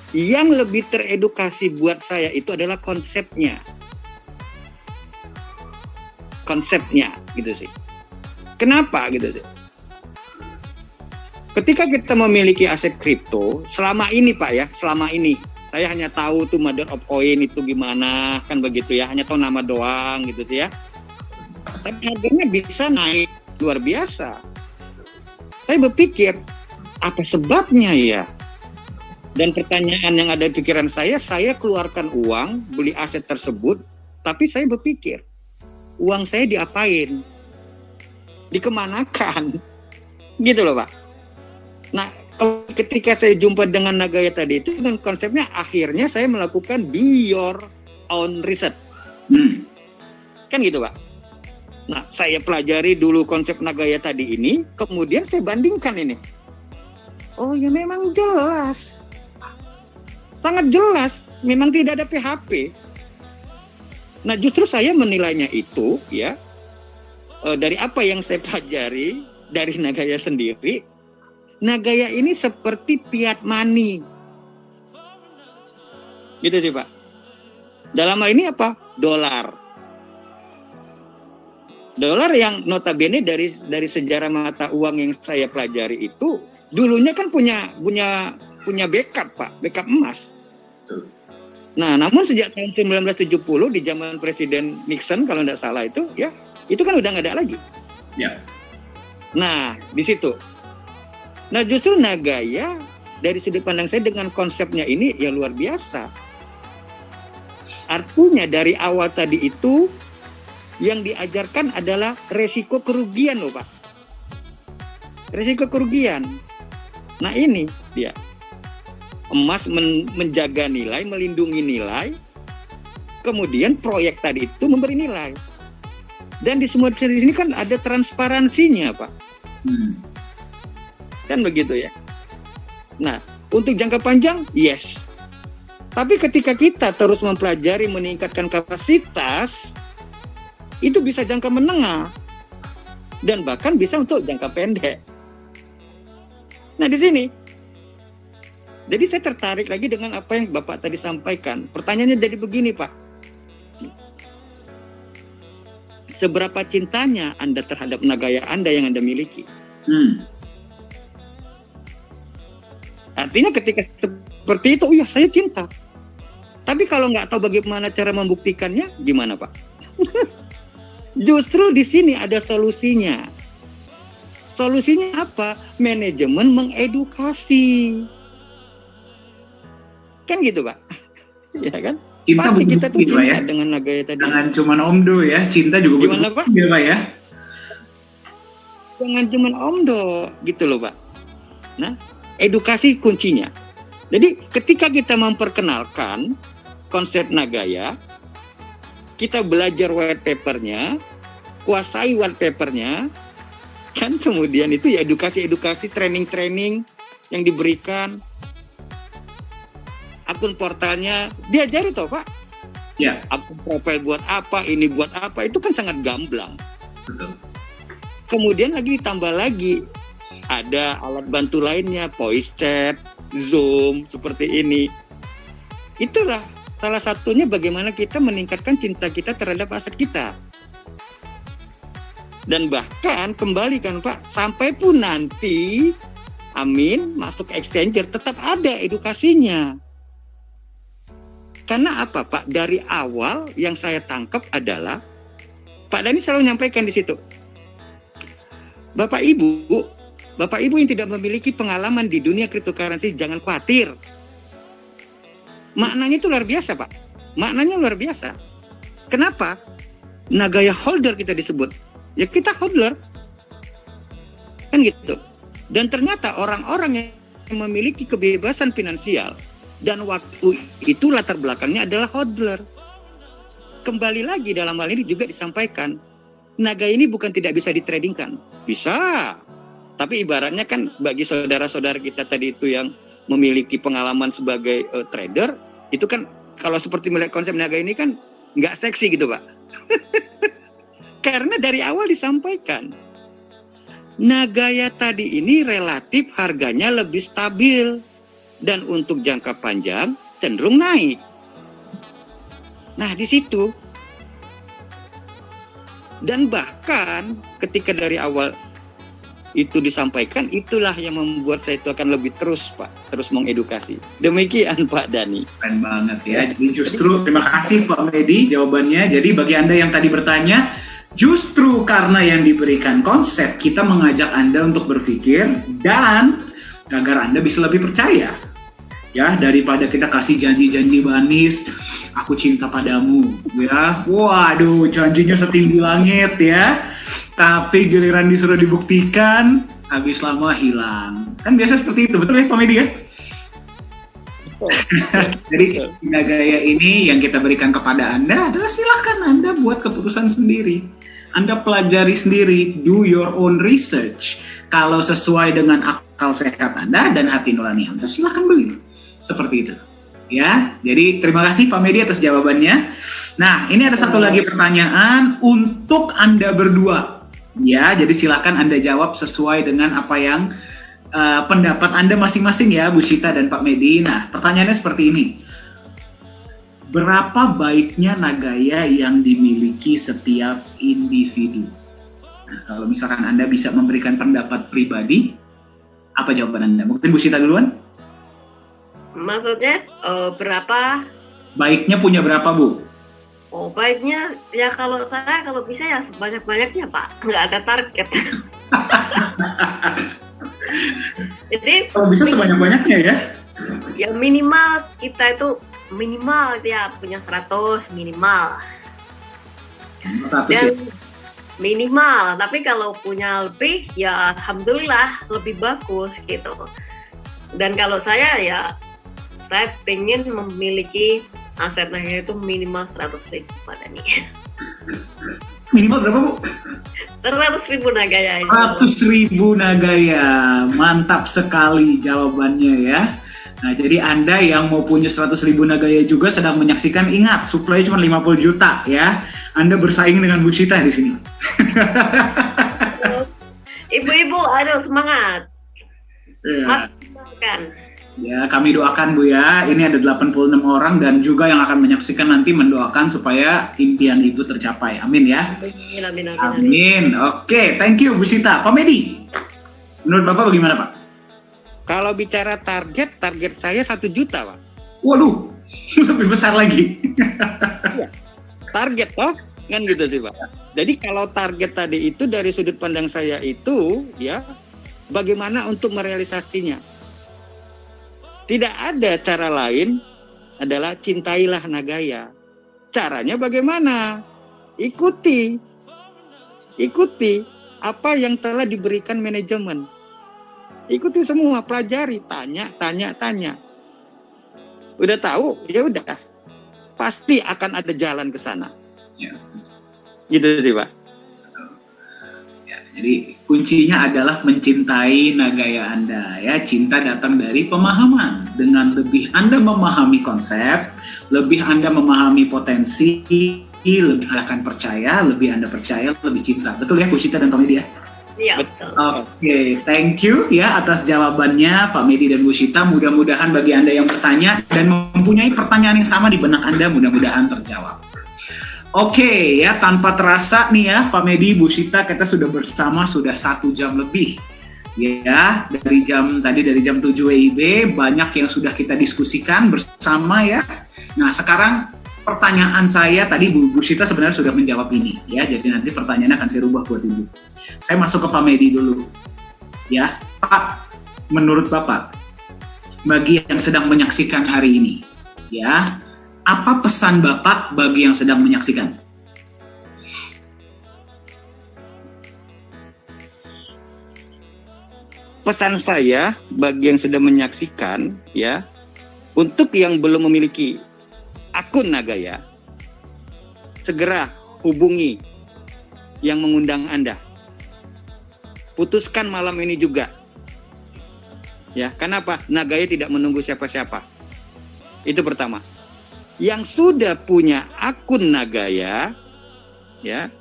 S2: yang lebih teredukasi buat saya itu adalah konsepnya. Konsepnya gitu sih. Kenapa gitu sih? Ketika kita memiliki aset kripto, selama ini Pak ya, selama ini saya hanya tahu tuh mother of coin itu gimana, kan begitu ya, hanya tahu nama doang gitu sih ya. Tapi harganya bisa naik luar biasa. Saya berpikir, apa sebabnya ya? Dan pertanyaan yang ada di pikiran saya keluarkan uang, beli aset tersebut, tapi saya berpikir, uang saya diapain? Dikemanakan? Gitu loh Pak. Nah, ketika saya jumpa dengan Nagaya tadi itu, dengan konsepnya akhirnya saya melakukan do your own research. Kan gitu Pak. Nah, saya pelajari dulu konsep Nagaya tadi ini, kemudian saya bandingkan ini. Oh ya memang jelas. Sangat jelas, memang tidak ada PHP. Nah, justru saya menilainya itu ya, dari apa yang saya pelajari dari Nagaya sendiri, Nagaya ini seperti fiat money. Gitu sih Pak. Dalam hal ini apa? Dolar. Dolar yang notabene dari sejarah mata uang yang saya pelajari itu, dulunya kan punya backup Pak, backup emas. Nah, namun sejak tahun 1970 di zaman Presiden Nixon kalau tidak salah itu, ya, itu kan udah nggak ada lagi.
S1: Ya.
S2: Nah, di situ. Nah, justru Nagaya dari sudut pandang saya dengan konsepnya ini ya luar biasa. Artinya dari awal tadi itu yang diajarkan adalah resiko kerugian loh Pak. Resiko kerugian. Nah ini dia. Emas menjaga nilai, melindungi nilai. Kemudian proyek tadi itu memberi nilai. Dan di semua di sini kan ada transparansinya Pak. Kan begitu ya. Nah, untuk jangka panjang, yes. Tapi ketika kita terus mempelajari, meningkatkan kapasitas, itu bisa jangka menengah. Dan bahkan bisa untuk jangka pendek. Nah, di sini. Jadi saya tertarik lagi dengan apa yang Bapak tadi sampaikan. Pertanyaannya jadi begini, Pak. Seberapa cintanya Anda terhadap Nagaya Anda yang Anda miliki? Artinya ketika seperti itu, oh ya saya cinta. Tapi kalau nggak tahu bagaimana cara membuktikannya, gimana Pak? Justru di sini ada solusinya. Solusinya apa? Manajemen mengedukasi. Kan gitu Pak? Ya kan?
S1: Cinta
S2: pasti kita tuh cinta
S1: ya?
S2: Dengan Nagaya tadi.
S1: Jangan cuma omdo ya, cinta juga
S2: gimana Pak?
S1: Ya, Pak ya?
S2: Jangan cuma omdo, gitu loh Pak. Nah, edukasi kuncinya. Jadi ketika kita memperkenalkan konsep Nagaya, kita belajar white papernya, kuasai white papernya, kan kemudian itu ya edukasi-edukasi, training-training yang diberikan, akun portalnya diajari toh Pak.
S1: Ya.
S2: Akun profil buat apa, ini buat apa, itu kan sangat gamblang.
S1: Betul.
S2: Kemudian lagi ditambah lagi, ada alat bantu lainnya, voice chat, Zoom seperti ini. Itulah salah satunya bagaimana kita meningkatkan cinta kita terhadap aset kita. Dan bahkan kembali kan Pak, sampai pun nanti, amin, masuk exchanger tetap ada edukasinya. Karena apa Pak? Dari awal yang saya tangkap adalah, Pak Dhani selalu menyampaikan di situ, Bapak Ibu yang tidak memiliki pengalaman di dunia cryptocurrency, jangan khawatir. Maknanya itu luar biasa Pak. Maknanya luar biasa. Kenapa? Nagaya holder kita disebut. Ya kita holder. Kan gitu. Dan ternyata orang-orang yang memiliki kebebasan finansial dan waktu itu latar belakangnya adalah hodler. Kembali lagi dalam hal ini juga disampaikan, naga ini bukan tidak bisa ditradingkan. Bisa. Tapi ibaratnya kan bagi saudara-saudara kita tadi itu yang memiliki pengalaman sebagai trader, itu kan kalau seperti melihat konsep naga ini kan nggak seksi gitu Pak. Karena dari awal disampaikan, Nagaya tadi ini relatif harganya lebih stabil dan untuk jangka panjang cenderung naik. Nah di situ, dan bahkan ketika dari awal itu disampaikan, itulah yang membuat saya itu akan lebih terus Pak, terus mengedukasi. Demikian Pak Dhani.
S1: Keren banget ya. Jadi justru terima kasih Pak Medi jawabannya. Jadi bagi Anda yang tadi bertanya, justru karena yang diberikan konsep, kita mengajak Anda untuk berpikir dan agar Anda bisa lebih percaya. Ya, daripada kita kasih janji-janji manis, aku cinta padamu, ya. Waduh, janjinya setinggi langit ya. Tapi giliran disuruh dibuktikan, habis lama hilang. Kan biasa seperti itu, betul ya Pak Medi ya? Jadi Nagaya ini yang kita berikan kepada Anda adalah silakan Anda buat keputusan sendiri. Anda pelajari sendiri, do your own research. Kalau sesuai dengan akal sehat Anda dan hati nurani Anda, silakan beli. Seperti itu. Ya, jadi terima kasih Pak Medi atas jawabannya. Nah, ini ada satu lagi pertanyaan untuk Anda berdua. Ya, jadi silakan Anda jawab sesuai dengan apa yang pendapat Anda masing-masing ya, Bu Sita dan Pak Medi. Nah, pertanyaannya seperti ini. Berapa baiknya Nagaya yang dimiliki setiap individu? Nah, kalau misalkan Anda bisa memberikan pendapat pribadi, apa jawaban Anda? Mungkin Bu Sita duluan?
S3: Maksudnya berapa?
S1: Baiknya punya berapa, Bu?
S3: Oh, baiknya ya kalau saya kalau bisa ya sebanyak-banyaknya Pak, nggak ada target. Jadi
S1: kalau bisa sebanyak-banyaknya ya?
S3: Ya minimal kita itu minimal ya punya 100 minimal.
S1: 100
S3: Dan
S1: ya?
S3: Minimal, tapi kalau punya lebih ya alhamdulillah lebih bagus gitu. Dan kalau saya ya saya pengen memiliki aset Nagaya itu minimal 100.000 Pak Dhani.
S1: Minimal berapa Bu?
S3: 100.000 Nagaya.
S1: 100.000 Nagaya, mantap sekali jawabannya ya. Nah jadi Anda yang mau punya 100.000 Nagaya juga sedang menyaksikan, ingat supply cuma 50 juta ya. Anda bersaing dengan Bu Sita di sini.
S3: Ibu-ibu, aduh semangat.
S1: Ya.
S3: Maksimalkan.
S1: Ya, kami doakan Bu ya. Ini ada 86 orang dan juga yang akan menyaksikan nanti mendoakan supaya impian Ibu tercapai. Amin ya. Amin. Oke, thank you Bu Sita. Pak Medi, menurut Bapak bagaimana Pak?
S2: Kalau bicara target saya 1 juta Pak.
S1: Waduh, lebih besar lagi.
S2: Target toh, kan gitu sih Pak. Jadi kalau target tadi itu dari sudut pandang saya itu ya, bagaimana untuk merealisasinya? Tidak ada cara lain adalah cintailah Nagaya. Caranya bagaimana? Ikuti apa yang telah diberikan manajemen. Ikuti semua, pelajari, tanya. Udah tahu, ya udah. Pasti akan ada jalan ke sana.
S1: Ya.
S2: Gitu sih Pak.
S1: Jadi kuncinya adalah mencintai Nagaya Anda ya. Cinta datang dari pemahaman. Dengan lebih Anda memahami konsep, lebih Anda memahami potensi, lebih akan percaya, lebih Anda percaya, lebih cinta. Betul ya Bu Sita dan Pak Medi ya?
S3: Iya, betul.
S1: Oke, thank you ya atas jawabannya Pak Medi dan Bu Syita. Mudah-mudahan bagi Anda yang bertanya dan mempunyai pertanyaan yang sama di benak Anda, mudah-mudahan terjawab. Oke ya, tanpa terasa nih ya Pak Medi, Bu Syita, kita sudah bersama sudah 1 jam lebih. Ya, dari jam 7 WIB, banyak yang sudah kita diskusikan bersama ya. Nah, sekarang pertanyaan saya tadi Bu Syita sebenarnya sudah menjawab ini ya. Jadi nanti pertanyaannya akan saya rubah buat Ibu. Saya masuk ke Pak Medi dulu. Ya, Pak, menurut Bapak, bagi yang sedang menyaksikan hari ini, ya, apa pesan Bapak bagi yang sedang menyaksikan?
S2: Pesan saya bagi yang sedang menyaksikan, ya, untuk yang belum memiliki akun Nagaya, segera hubungi yang mengundang Anda. Putuskan malam ini juga. Ya, kenapa? Nagaya tidak menunggu siapa-siapa. Itu pertama. Yang sudah punya akun Nagaya, ya,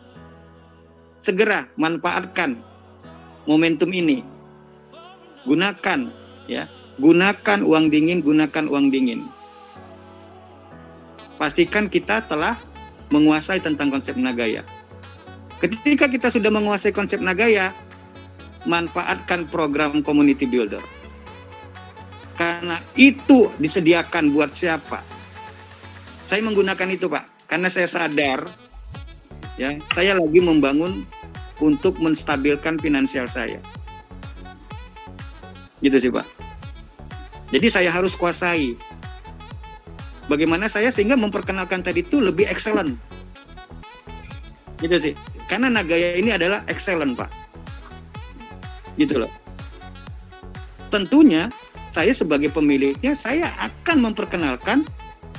S2: segera manfaatkan momentum ini. Gunakan, ya, gunakan uang dingin, gunakan uang dingin. Pastikan kita telah menguasai tentang konsep Nagaya. Ketika kita sudah menguasai konsep Nagaya, manfaatkan program Community Builder. Karena itu disediakan buat siapa? Saya menggunakan itu, Pak, karena saya sadar, ya, saya lagi membangun untuk menstabilkan finansial saya. Gitu sih, Pak. Jadi saya harus kuasai. Bagaimana saya sehingga memperkenalkan tadi itu lebih excellent. Gitu sih. Karena Nagaya ini adalah excellent, Pak. Gitu loh. Tentunya saya sebagai pemiliknya, saya akan memperkenalkan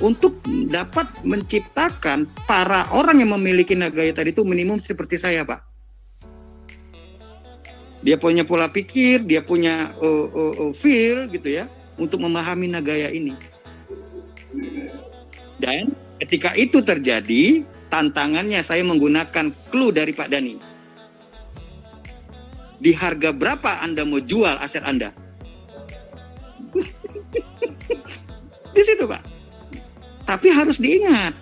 S2: untuk dapat menciptakan para orang yang memiliki Nagaya tadi itu minimum seperti saya, Pak. Dia punya pola pikir, dia punya feel gitu ya, untuk memahami Nagaya ini. Dan ketika itu terjadi, tantangannya saya menggunakan clue dari Pak Dhani. Di harga berapa Anda mau jual aset Anda? Di situ, Pak. Tapi harus diingat,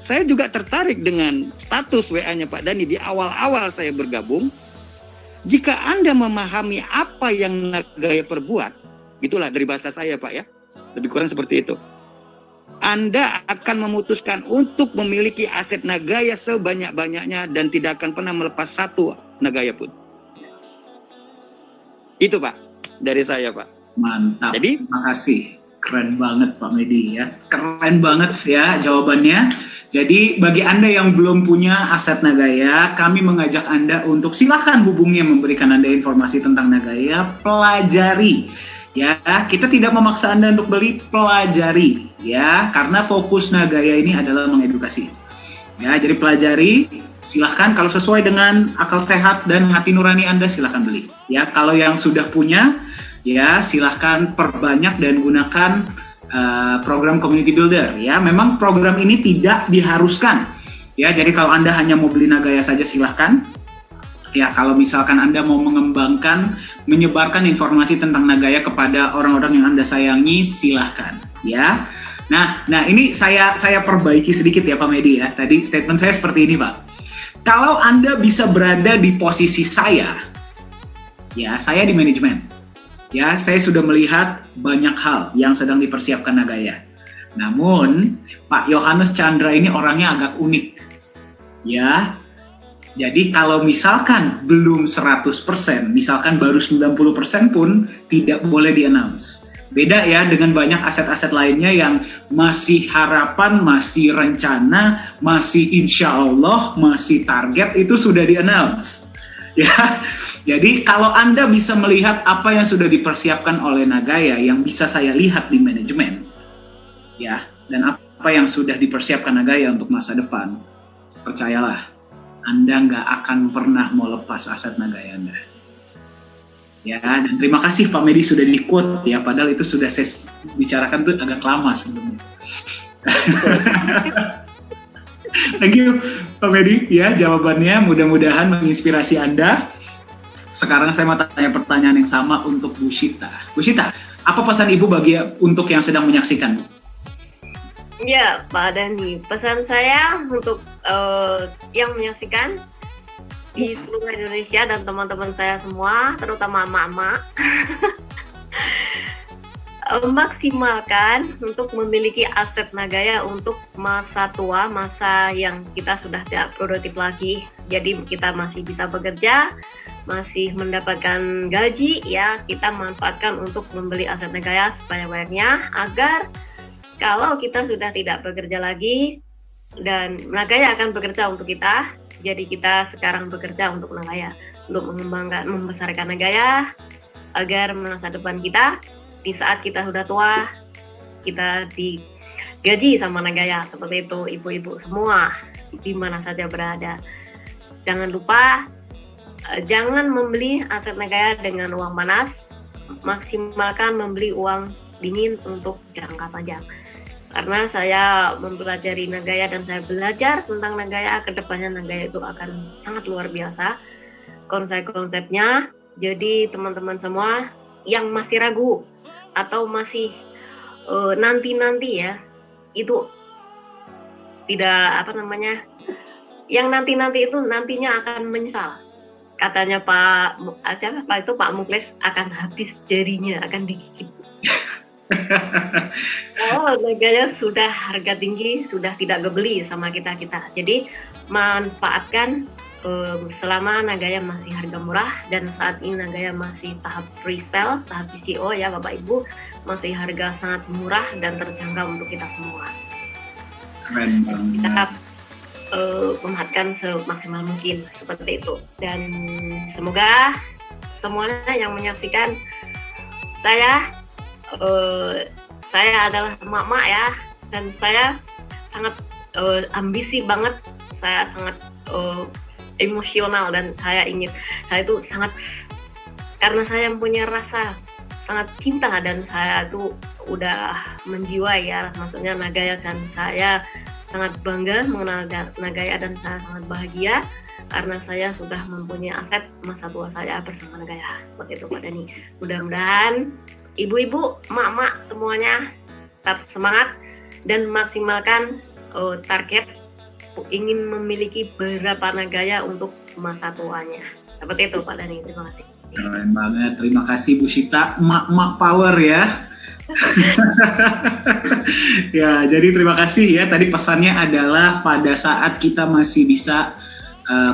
S2: saya juga tertarik dengan status WA-nya Pak Dhani di awal-awal saya bergabung. Jika Anda memahami apa yang Nagaya perbuat, itulah dari bahasa saya, Pak, ya. Lebih kurang seperti itu. Anda akan memutuskan untuk memiliki aset Nagaya sebanyak-banyaknya dan tidak akan pernah melepas satu Nagaya pun. Itu, Pak, dari saya, Pak.
S1: Mantap.
S2: Jadi,
S1: terima kasih. Keren banget Pak Medi ya. Keren banget ya jawabannya. Jadi bagi Anda yang belum punya aset Nagaya, kami mengajak Anda untuk silahkan hubungi yang memberikan Anda informasi tentang Nagaya, pelajari. Ya, kita tidak memaksa Anda untuk beli, pelajari ya, karena fokus Nagaya ini adalah mengedukasi. Ya, jadi pelajari, silahkan kalau sesuai dengan akal sehat dan hati nurani Anda silahkan beli. Ya, kalau yang sudah punya, ya silahkan perbanyak dan gunakan program Community Builder. Ya, memang program ini tidak diharuskan. Ya, jadi kalau Anda hanya mau beli Nagaya saja silahkan. Ya, kalau misalkan Anda mau mengembangkan, menyebarkan informasi tentang Nagaya kepada orang-orang yang Anda sayangi, silahkan. Ya, nah ini saya perbaiki sedikit ya Pak Medi ya. Tadi statement saya seperti ini Pak. Kalau Anda bisa berada di posisi saya, ya saya di manajemen. Ya, saya sudah melihat banyak hal yang sedang dipersiapkan Nagaya. Namun, Pak Yohanes Chandra ini orangnya agak unik. Ya, jadi kalau misalkan belum 100%, misalkan baru 90% pun tidak boleh di-announce. Beda ya dengan banyak aset-aset lainnya yang masih harapan, masih rencana, masih insya Allah, masih target, itu sudah di-announce. Ya, jadi kalau Anda bisa melihat apa yang sudah dipersiapkan oleh Nagaya yang bisa saya lihat di manajemen, ya, dan apa yang sudah dipersiapkan Nagaya untuk masa depan, percayalah, Anda nggak akan pernah mau lepas aset Nagaya Anda. Ya, dan terima kasih Pak Medi sudah di-quote ya, padahal itu sudah saya bicarakan tuh agak lama sebelumnya. Thank you Pak Medi ya jawabannya, mudah-mudahan menginspirasi Anda. Sekarang saya mau tanya pertanyaan yang sama untuk Bu Shita. Bu Shita, apa pesan Ibu bagi untuk yang sedang menyaksikan?
S3: Ya, Pak Dani, pesan saya untuk yang menyaksikan di seluruh Indonesia dan teman-teman saya semua, terutama emak-emak, maksimalkan untuk memiliki aset Nagaya untuk masa tua, masa yang kita sudah tidak produktif lagi. Jadi kita masih bisa bekerja, masih mendapatkan gaji, ya kita manfaatkan untuk membeli aset Nagaya sebanyak-banyaknya, agar kalau kita sudah tidak bekerja lagi dan Nagaya akan bekerja untuk kita, jadi kita sekarang bekerja untuk Nagaya, untuk mengembangkan, membesarkan Nagaya, agar masa depan kita di saat kita sudah tua, kita digaji sama Nagaya. Seperti itu ibu-ibu semua, di mana saja berada. Jangan lupa, jangan membeli aset Nagaya dengan uang panas, maksimalkan membeli uang dingin untuk jangka panjang. Karena saya mempelajari Nagaya dan saya belajar tentang Nagaya, kedepannya Nagaya itu akan sangat luar biasa konsep-konsepnya. Jadi teman-teman semua yang masih ragu atau masih nanti-nanti ya, itu tidak yang nanti-nanti itu nantinya akan menyesal. Katanya Pak Muklis akan habis jarinya, akan digigit. Oh, Nagaya sudah harga tinggi, sudah tidak kebeli sama kita. Jadi manfaatkan selama Nagaya masih harga murah, dan saat ini Nagaya masih tahap freestyle, tahap PCO ya Bapak Ibu, masih harga sangat murah dan terjangkau untuk kita semua.
S1: Keren banget.
S3: Kita memanfaatkan semaksimal mungkin seperti itu, dan semoga semuanya yang menyaksikan saya adalah emak-emak ya, dan saya sangat ambisi banget, saya sangat emosional, dan saya itu sangat, karena saya punya rasa sangat cinta dan saya tuh udah menjiwai ya, maksudnya Nagaya, dan saya sangat bangga mengenal Nagaya, dan saya sangat bahagia karena saya sudah mempunyai aset masa tua saya bersama Nagaya. Seperti itu Pak Dani. Mudah-mudahan ibu-ibu, emak-emak semuanya tetap semangat dan maksimalkan target ingin memiliki berapa Nagaya untuk masa tuanya. Seperti itu Pak Dani, terima kasih.
S1: Keren banget, terima kasih Bu Shita, emak-emak power ya. Ya, jadi terima kasih ya. Tadi pesannya adalah pada saat kita masih bisa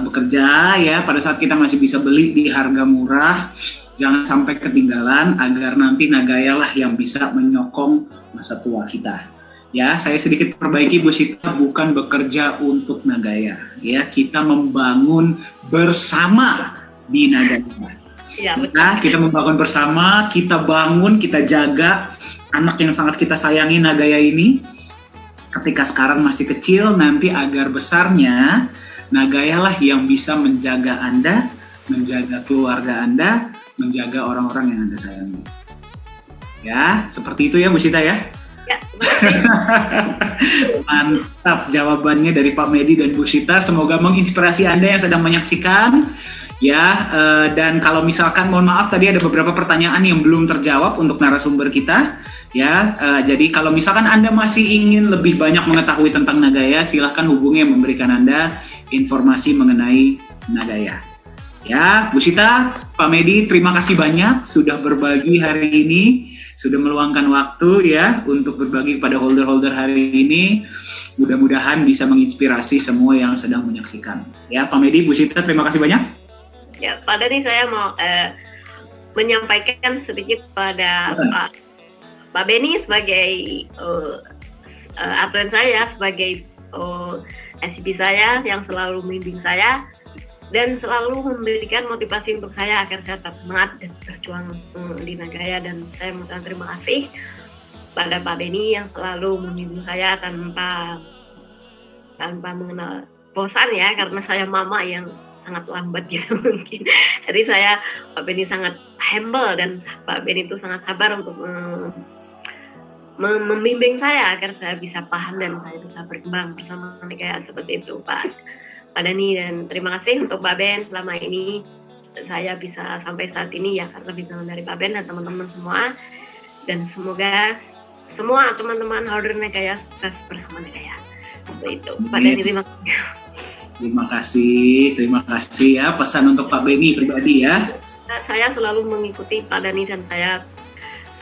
S1: bekerja ya, pada saat kita masih bisa beli di harga murah, jangan sampai ketinggalan, agar nanti Nagaya lah yang bisa menyokong masa tua kita. Ya, saya sedikit perbaiki Bu Shita, bukan bekerja untuk Nagaya. Ya, kita membangun bersama di Nagaya.
S3: Ya,
S1: Nah, kita membangun bersama, kita bangun, kita jaga anak yang sangat kita sayangi Nagaya ini. Ketika sekarang masih kecil, nanti agar besarnya Nagaya lah yang bisa menjaga Anda, menjaga keluarga Anda, menjaga orang-orang yang Anda sayangi. Ya, seperti itu ya Bu Shita ya.
S3: Ya,
S1: Mantap jawabannya dari Pak Medi dan Bu Shita. Semoga menginspirasi Anda yang sedang menyaksikan. Ya, dan kalau misalkan, mohon maaf tadi ada beberapa pertanyaan yang belum terjawab untuk narasumber kita. Ya, jadi kalau misalkan Anda masih ingin lebih banyak mengetahui tentang Nagaya, silahkan hubungi yang memberikan Anda informasi mengenai Nagaya. Ya, Bu Shita, Pak Medi, terima kasih banyak sudah berbagi hari ini, sudah meluangkan waktu ya untuk berbagi kepada holder-holder hari ini. Mudah-mudahan bisa menginspirasi semua yang sedang menyaksikan. Ya, Pak Medi, Bu Shita, terima kasih banyak.
S3: Ya, Pak Dani, saya mau menyampaikan sedikit pada Pak Beni sebagai atlet saya, sebagai SCP saya yang selalu membimbing saya dan selalu memberikan motivasi untuk saya agar saya tetap semangat dan berjuang di Nagaya. Dan saya mengucapkan terima kasih pada Pak Beni yang selalu membimbing saya tanpa mengenal bosan ya, karena saya mama yang sangat lambat gitu mungkin. Jadi Pak Beni sangat humble, dan Pak Beni itu sangat sabar untuk membimbing saya agar saya bisa paham dan saya bisa berkembang bersama Nagaya. Seperti itu Pak Dani, dan terima kasih untuk Pak Ben selama ini saya bisa sampai saat ini ya karena bimbingan dari Pak Ben dan teman-teman semua. Dan semoga semua teman-teman holder Nagaya sukses bersama Nagaya. Itu Pak Dani, terima kasih. Terima kasih ya pesan untuk Pak Beni pribadi ya. Saya selalu mengikuti Pak Dani dan saya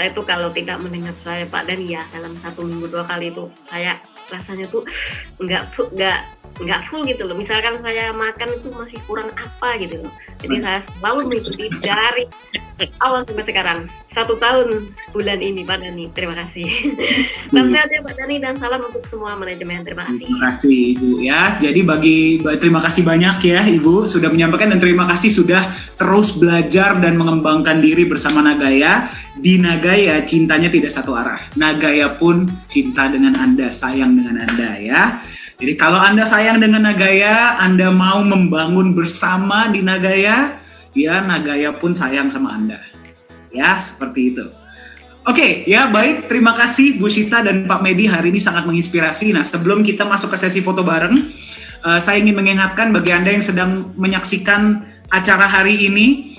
S3: itu kalau tidak mendengar saya Pak Dani ya dalam 1 minggu 2 kali itu saya rasanya tuh nggak full gitu loh. Misalkan saya makan itu masih kurang apa gitu loh. Jadi saya selalu mengikuti dari awal sampai sekarang 1 tahun bulan ini Pak Dani. Terima kasih. Salam sehat ya Pak Dani dan salam untuk semua manajemen. Terima kasih.
S1: Terima kasih Ibu ya. Jadi terima kasih banyak ya Ibu sudah menyampaikan dan terima kasih sudah terus belajar dan mengembangkan diri bersama Nagaya. Di Nagaya cintanya tidak satu arah. Nagaya pun cinta dengan Anda, sayang dengan Anda ya. Jadi kalau Anda sayang dengan Nagaya, Anda mau membangun bersama di Nagaya, ya Nagaya pun sayang sama Anda. Ya, seperti itu. Oke, ya baik. Terima kasih Bu Sita dan Pak Medi hari ini sangat menginspirasi. Nah, sebelum kita masuk ke sesi foto bareng, saya ingin mengingatkan bagi Anda yang sedang menyaksikan acara hari ini,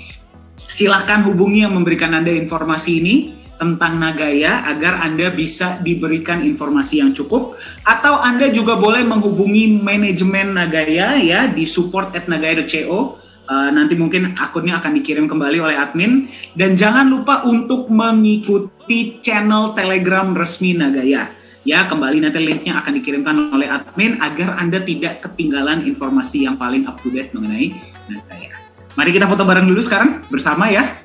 S1: silahkan hubungi yang memberikan Anda informasi ini tentang Nagaya agar Anda bisa diberikan informasi yang cukup, atau Anda juga boleh menghubungi manajemen Nagaya ya di support@nagaya.co. Nanti mungkin akunnya akan dikirim kembali oleh admin, dan jangan lupa untuk mengikuti channel Telegram resmi Nagaya. Ya, kembali nanti linknya akan dikirimkan oleh admin agar Anda tidak ketinggalan informasi yang paling up to date mengenai Nagaya. Mari kita foto bareng dulu sekarang bersama ya.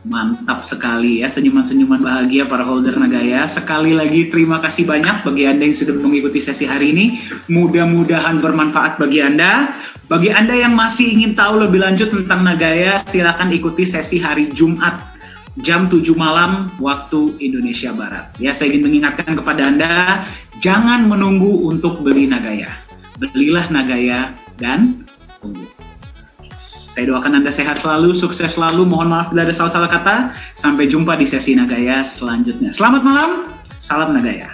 S1: Mantap sekali ya, senyuman-senyuman bahagia para holder Nagaya. Sekali lagi terima kasih banyak bagi Anda yang sudah mengikuti sesi hari ini. Mudah-mudahan bermanfaat bagi Anda. Bagi Anda yang masih ingin tahu lebih lanjut tentang Nagaya, silakan ikuti sesi hari Jumat jam 7 malam waktu Indonesia Barat. Ya, saya ingin mengingatkan kepada Anda, jangan menunggu untuk beli Nagaya. Belilah Nagaya dan tunggu. Saya doakan Anda sehat selalu, sukses selalu. Mohon maaf bila ada salah-salah kata. Sampai jumpa di sesi Nagaya selanjutnya. Selamat malam, salam Nagaya.